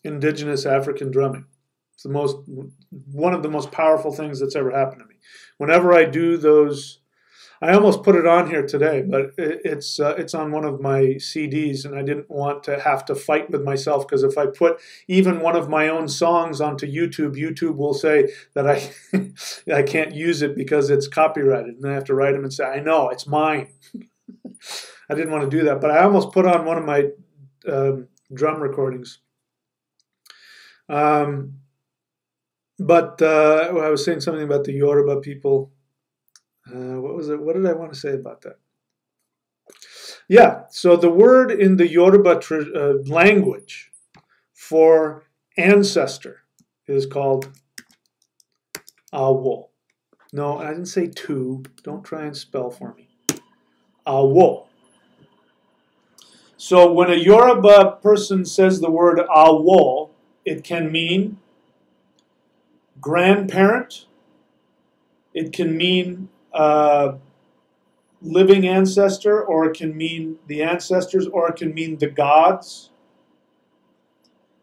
indigenous African drumming. It's one of the most powerful things that's ever happened to me. Whenever I do those, I almost put it on here today, but it's on one of my CDs, and I didn't want to have to fight with myself, because if I put even one of my own songs onto YouTube, YouTube will say that I can't use it because it's copyrighted, and I have to write them and say, I know, it's mine. I didn't want to do that, but I almost put on one of my drum recordings. But I was saying something about the Yoruba people. What was it? What did I want to say about that? Yeah, so the word in the Yoruba language for ancestor is called awo. No, I didn't say two. Don't try and spell for me. Awo. So when a Yoruba person says the word awo, it can mean grandparent. It can mean living ancestor, or it can mean the ancestors, or it can mean the gods.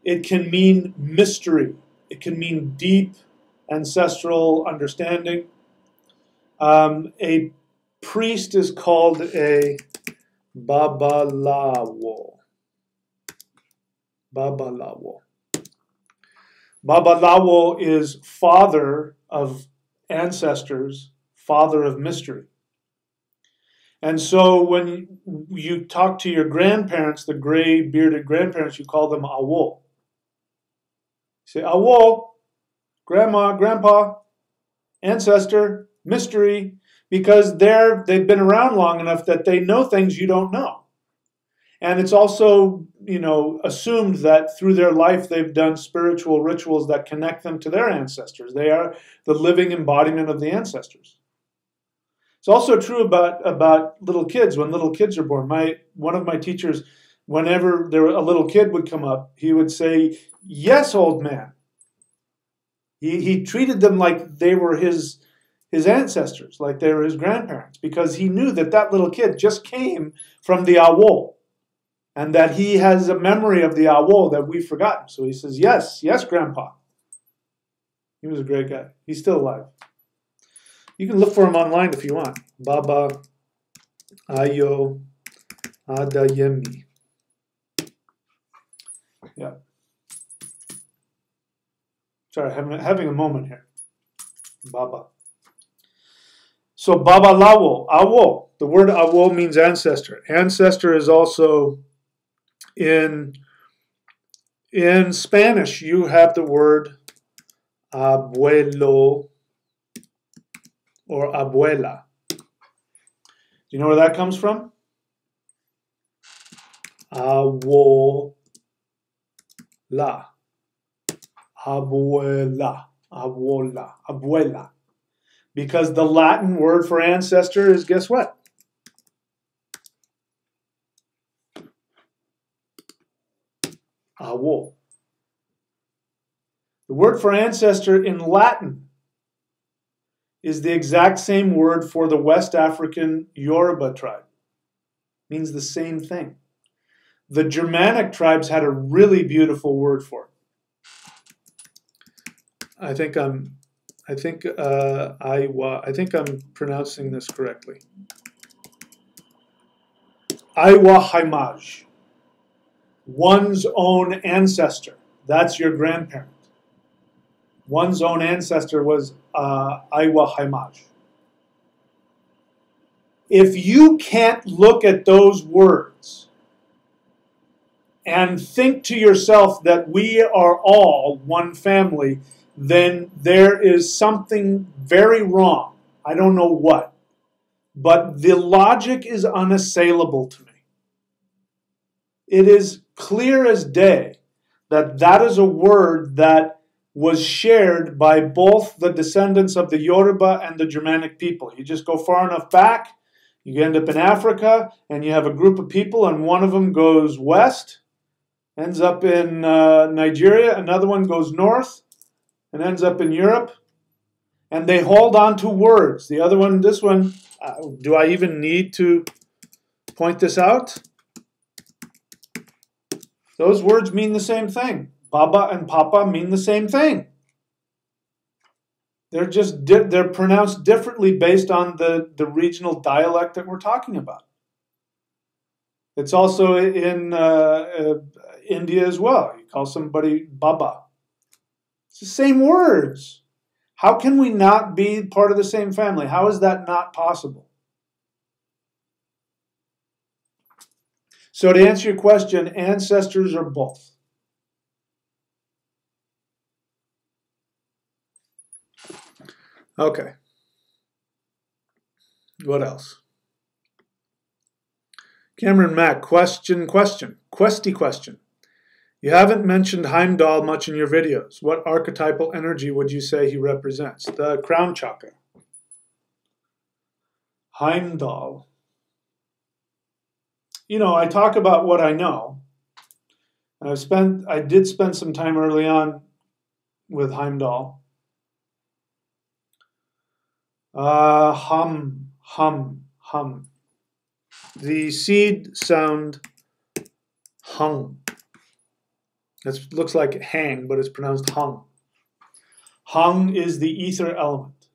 It can mean mystery. It can mean deep ancestral understanding. A priest is called a babalawo. Babalawo. Babalawo is father of ancestors, father of mystery. And so when you talk to your grandparents, the gray bearded grandparents, you call them awo. You say, awo, grandma, grandpa, ancestor, mystery, because they've been around long enough that they know things you don't know. And it's also, assumed that through their life they've done spiritual rituals that connect them to their ancestors. They are the living embodiment of the ancestors. It's also true about little kids. When little kids are born, one of my teachers, whenever a little kid would come up, he would say, "Yes, old man." He treated them like they were his ancestors, like they were his grandparents, because he knew that little kid just came from the awo, and that he has a memory of the awo that we've forgotten. So he says, "Yes, yes, grandpa." He was a great guy. He's still alive. You can look for him online if you want. Baba Ayo Adayemi. Yeah. Sorry, having a moment here. Baba. So Babalawo, awo. The word awo means ancestor. Ancestor is also in Spanish. You have the word abuelo or abuela. Do you know where that comes from? Abuela. Abuela. Abuela. Abuela. Because the Latin word for ancestor is, guess what? Awo. The word for ancestor in Latin is the exact same word for the West African Yoruba tribe. It means the same thing. The Germanic tribes had a really beautiful word for it. I think I'm pronouncing this correctly. Aiwa Haimaj. One's own ancestor. That's your grandparent. One's own ancestor was Aiwa Haimaj. If you can't look at those words and think to yourself that we are all one family, then there is something very wrong. I don't know what. But the logic is unassailable to me. It is clear as day that that is a word that was shared by both the descendants of the Yoruba and the Germanic people. You just go far enough back, you end up in Africa, and you have a group of people, and one of them goes west, ends up in Nigeria, another one goes north, and ends up in Europe, and they hold on to words. The other one, this one, do I even need to point this out? Those words mean the same thing. Baba and Papa mean the same thing. They're pronounced differently based on the regional dialect that we're talking about. It's also in India as well. You call somebody Baba. It's the same words. How can we not be part of the same family? How is that not possible? So to answer your question, ancestors are both. Okay. What else? Cameron Mack, question. Questy question. You haven't mentioned Heimdall much in your videos. What archetypal energy would you say he represents? The crown chakra. Heimdall. You know, I talk about what I know. I did spend some time early on with Heimdall. Hum. The seed sound hung. It looks like hang, but it's pronounced hung. Hung is the ether element.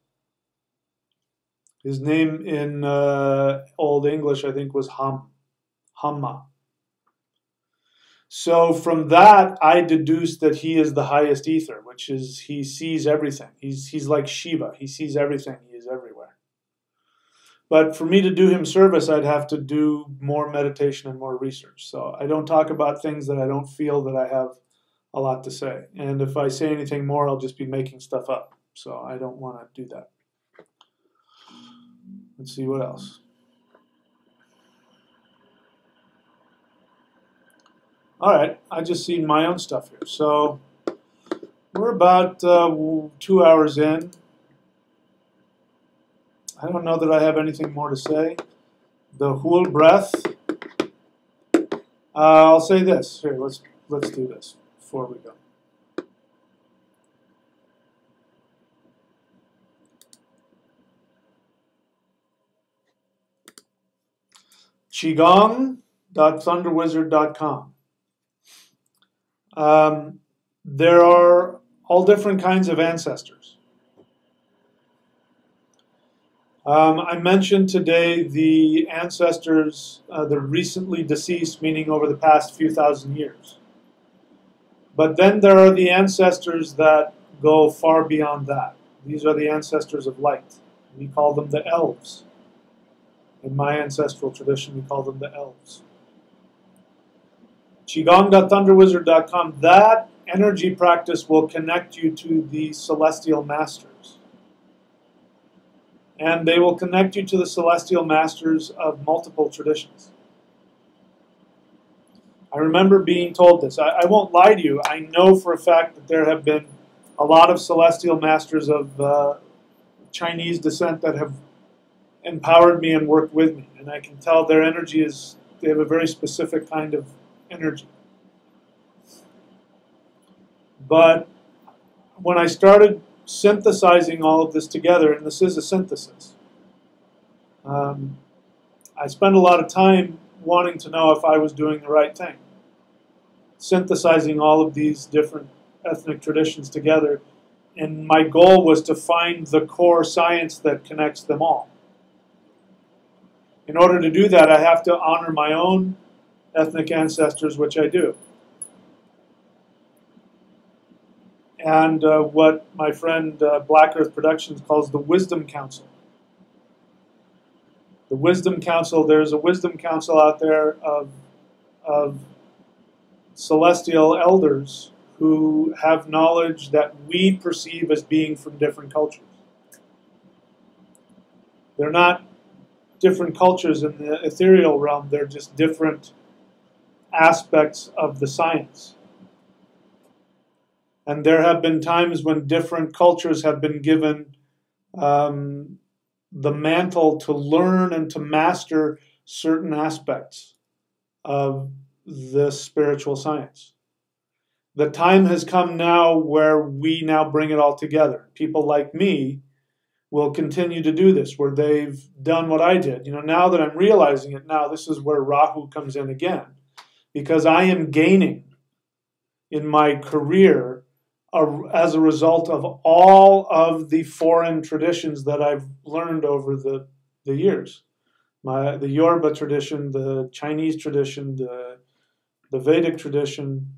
His name in Old English, I think, was Hamma. So from that, I deduced that he is the highest ether, which is he sees everything. He's like Shiva. He sees everything. He is everywhere. But for me to do him service, I'd have to do more meditation and more research. So I don't talk about things that I don't feel that I have a lot to say. And if I say anything more, I'll just be making stuff up. So I don't want to do that. Let's see what else. All right, I just seen my own stuff here. So we're about 2 hours in. I don't know that I have anything more to say. The whole breath. I'll say this. Here, let's do this before we go. Qigong.thunderwizard.com. There are all different kinds of ancestors. I mentioned today the ancestors, the recently deceased, meaning over the past few thousand years. But then there are the ancestors that go far beyond that. These are the ancestors of light. We call them the elves. In my ancestral tradition, we call them the elves. Qigong.thunderwizard.com, that energy practice will connect you to the celestial masters. And they will connect you to the celestial masters of multiple traditions. I remember being told this. I won't lie to you. I know for a fact that there have been a lot of celestial masters of Chinese descent that have empowered me and worked with me. And I can tell their energy is, they have a very specific kind of energy. But when I started synthesizing all of this together, and this is a synthesis, I spent a lot of time wanting to know if I was doing the right thing. Synthesizing all of these different ethnic traditions together, and my goal was to find the core science that connects them all. In order to do that, I have to honor my own ethnic ancestors, which I do. And what my friend Black Earth Productions calls the Wisdom Council. The Wisdom Council, there's a Wisdom Council out there of celestial elders who have knowledge that we perceive as being from different cultures. They're not different cultures in the ethereal realm, they're just different aspects of the science. And there have been times when different cultures have been given the mantle to learn and to master certain aspects of the spiritual science. The time has come now where we now bring it all together. People like me will continue to do this, where they've done what I did. You know, now that I'm realizing it now, this is where Rahu comes in again. Because I am gaining in my career as a result of all of the foreign traditions that I've learned over the years. The Yoruba tradition, the Chinese tradition, the Vedic tradition,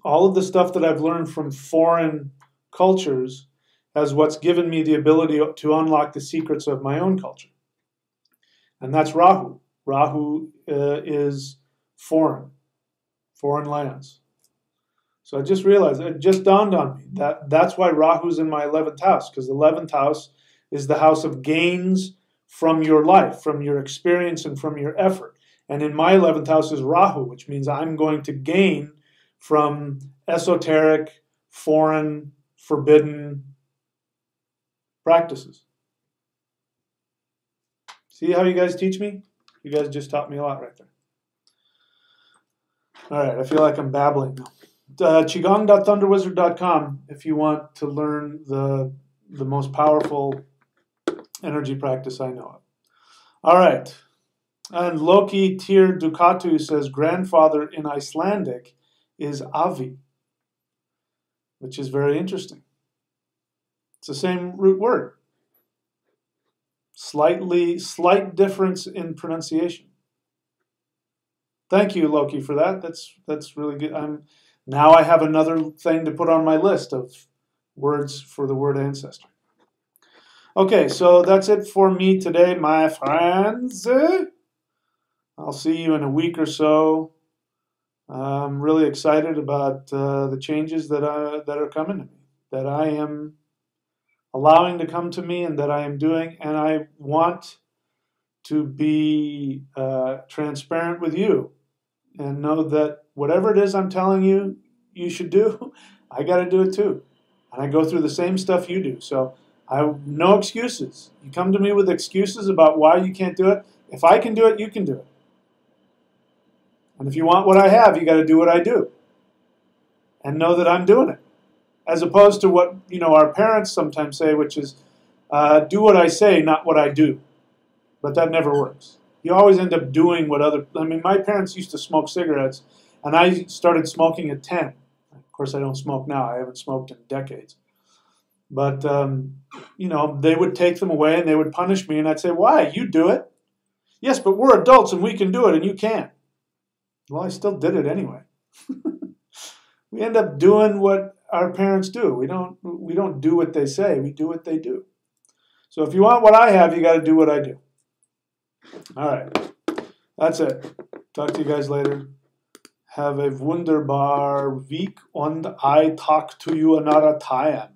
all of the stuff that I've learned from foreign cultures as what's given me the ability to unlock the secrets of my own culture. And that's Rahu. Rahu is foreign lands. So I just realized, it just dawned on me that that's why Rahu's in my 11th house, because the 11th house is the house of gains from your life, from your experience, and from your effort. And in my 11th house is Rahu, which means I'm going to gain from esoteric, foreign, forbidden practices. See how you guys teach me? You guys just taught me a lot right there. All right, I feel like I'm babbling now. Qigong.thunderwizard.com if you want to learn the most powerful energy practice I know of. All right. And Loki Tir Dukatu says grandfather in Icelandic is Avi, which is very interesting. It's the same root word. Slight difference in pronunciation. Thank you, Loki, for that. That's really good. Now I have another thing to put on my list of words for the word ancestor. Okay, so that's it for me today, my friends. I'll see you in a week or so. I'm really excited about the changes that are coming to me, that I am allowing to come to me and that I am doing. And I want to be transparent with you and know that whatever it is I'm telling you you should do, I got to do it too. And I go through the same stuff you do. So I have no excuses. You come to me with excuses about why you can't do it. If I can do it, you can do it. And if you want what I have, you got to do what I do. And know that I'm doing it. As opposed to what our parents sometimes say, which is, do what I say, not what I do. But that never works. You always end up doing what my parents used to smoke cigarettes, and I started smoking at 10. Of course, I don't smoke now. I haven't smoked in decades. But, they would take them away and they would punish me, and I'd say, why? You do it. Yes, but we're adults and we can do it and you can't. Well, I still did it anyway. We end up doing what our parents do. We don't do what they say. We do what they do. So if you want what I have, you got to do what I do. All right. That's it. Talk to you guys later. Have a wunderbar week, and I talk to you another time.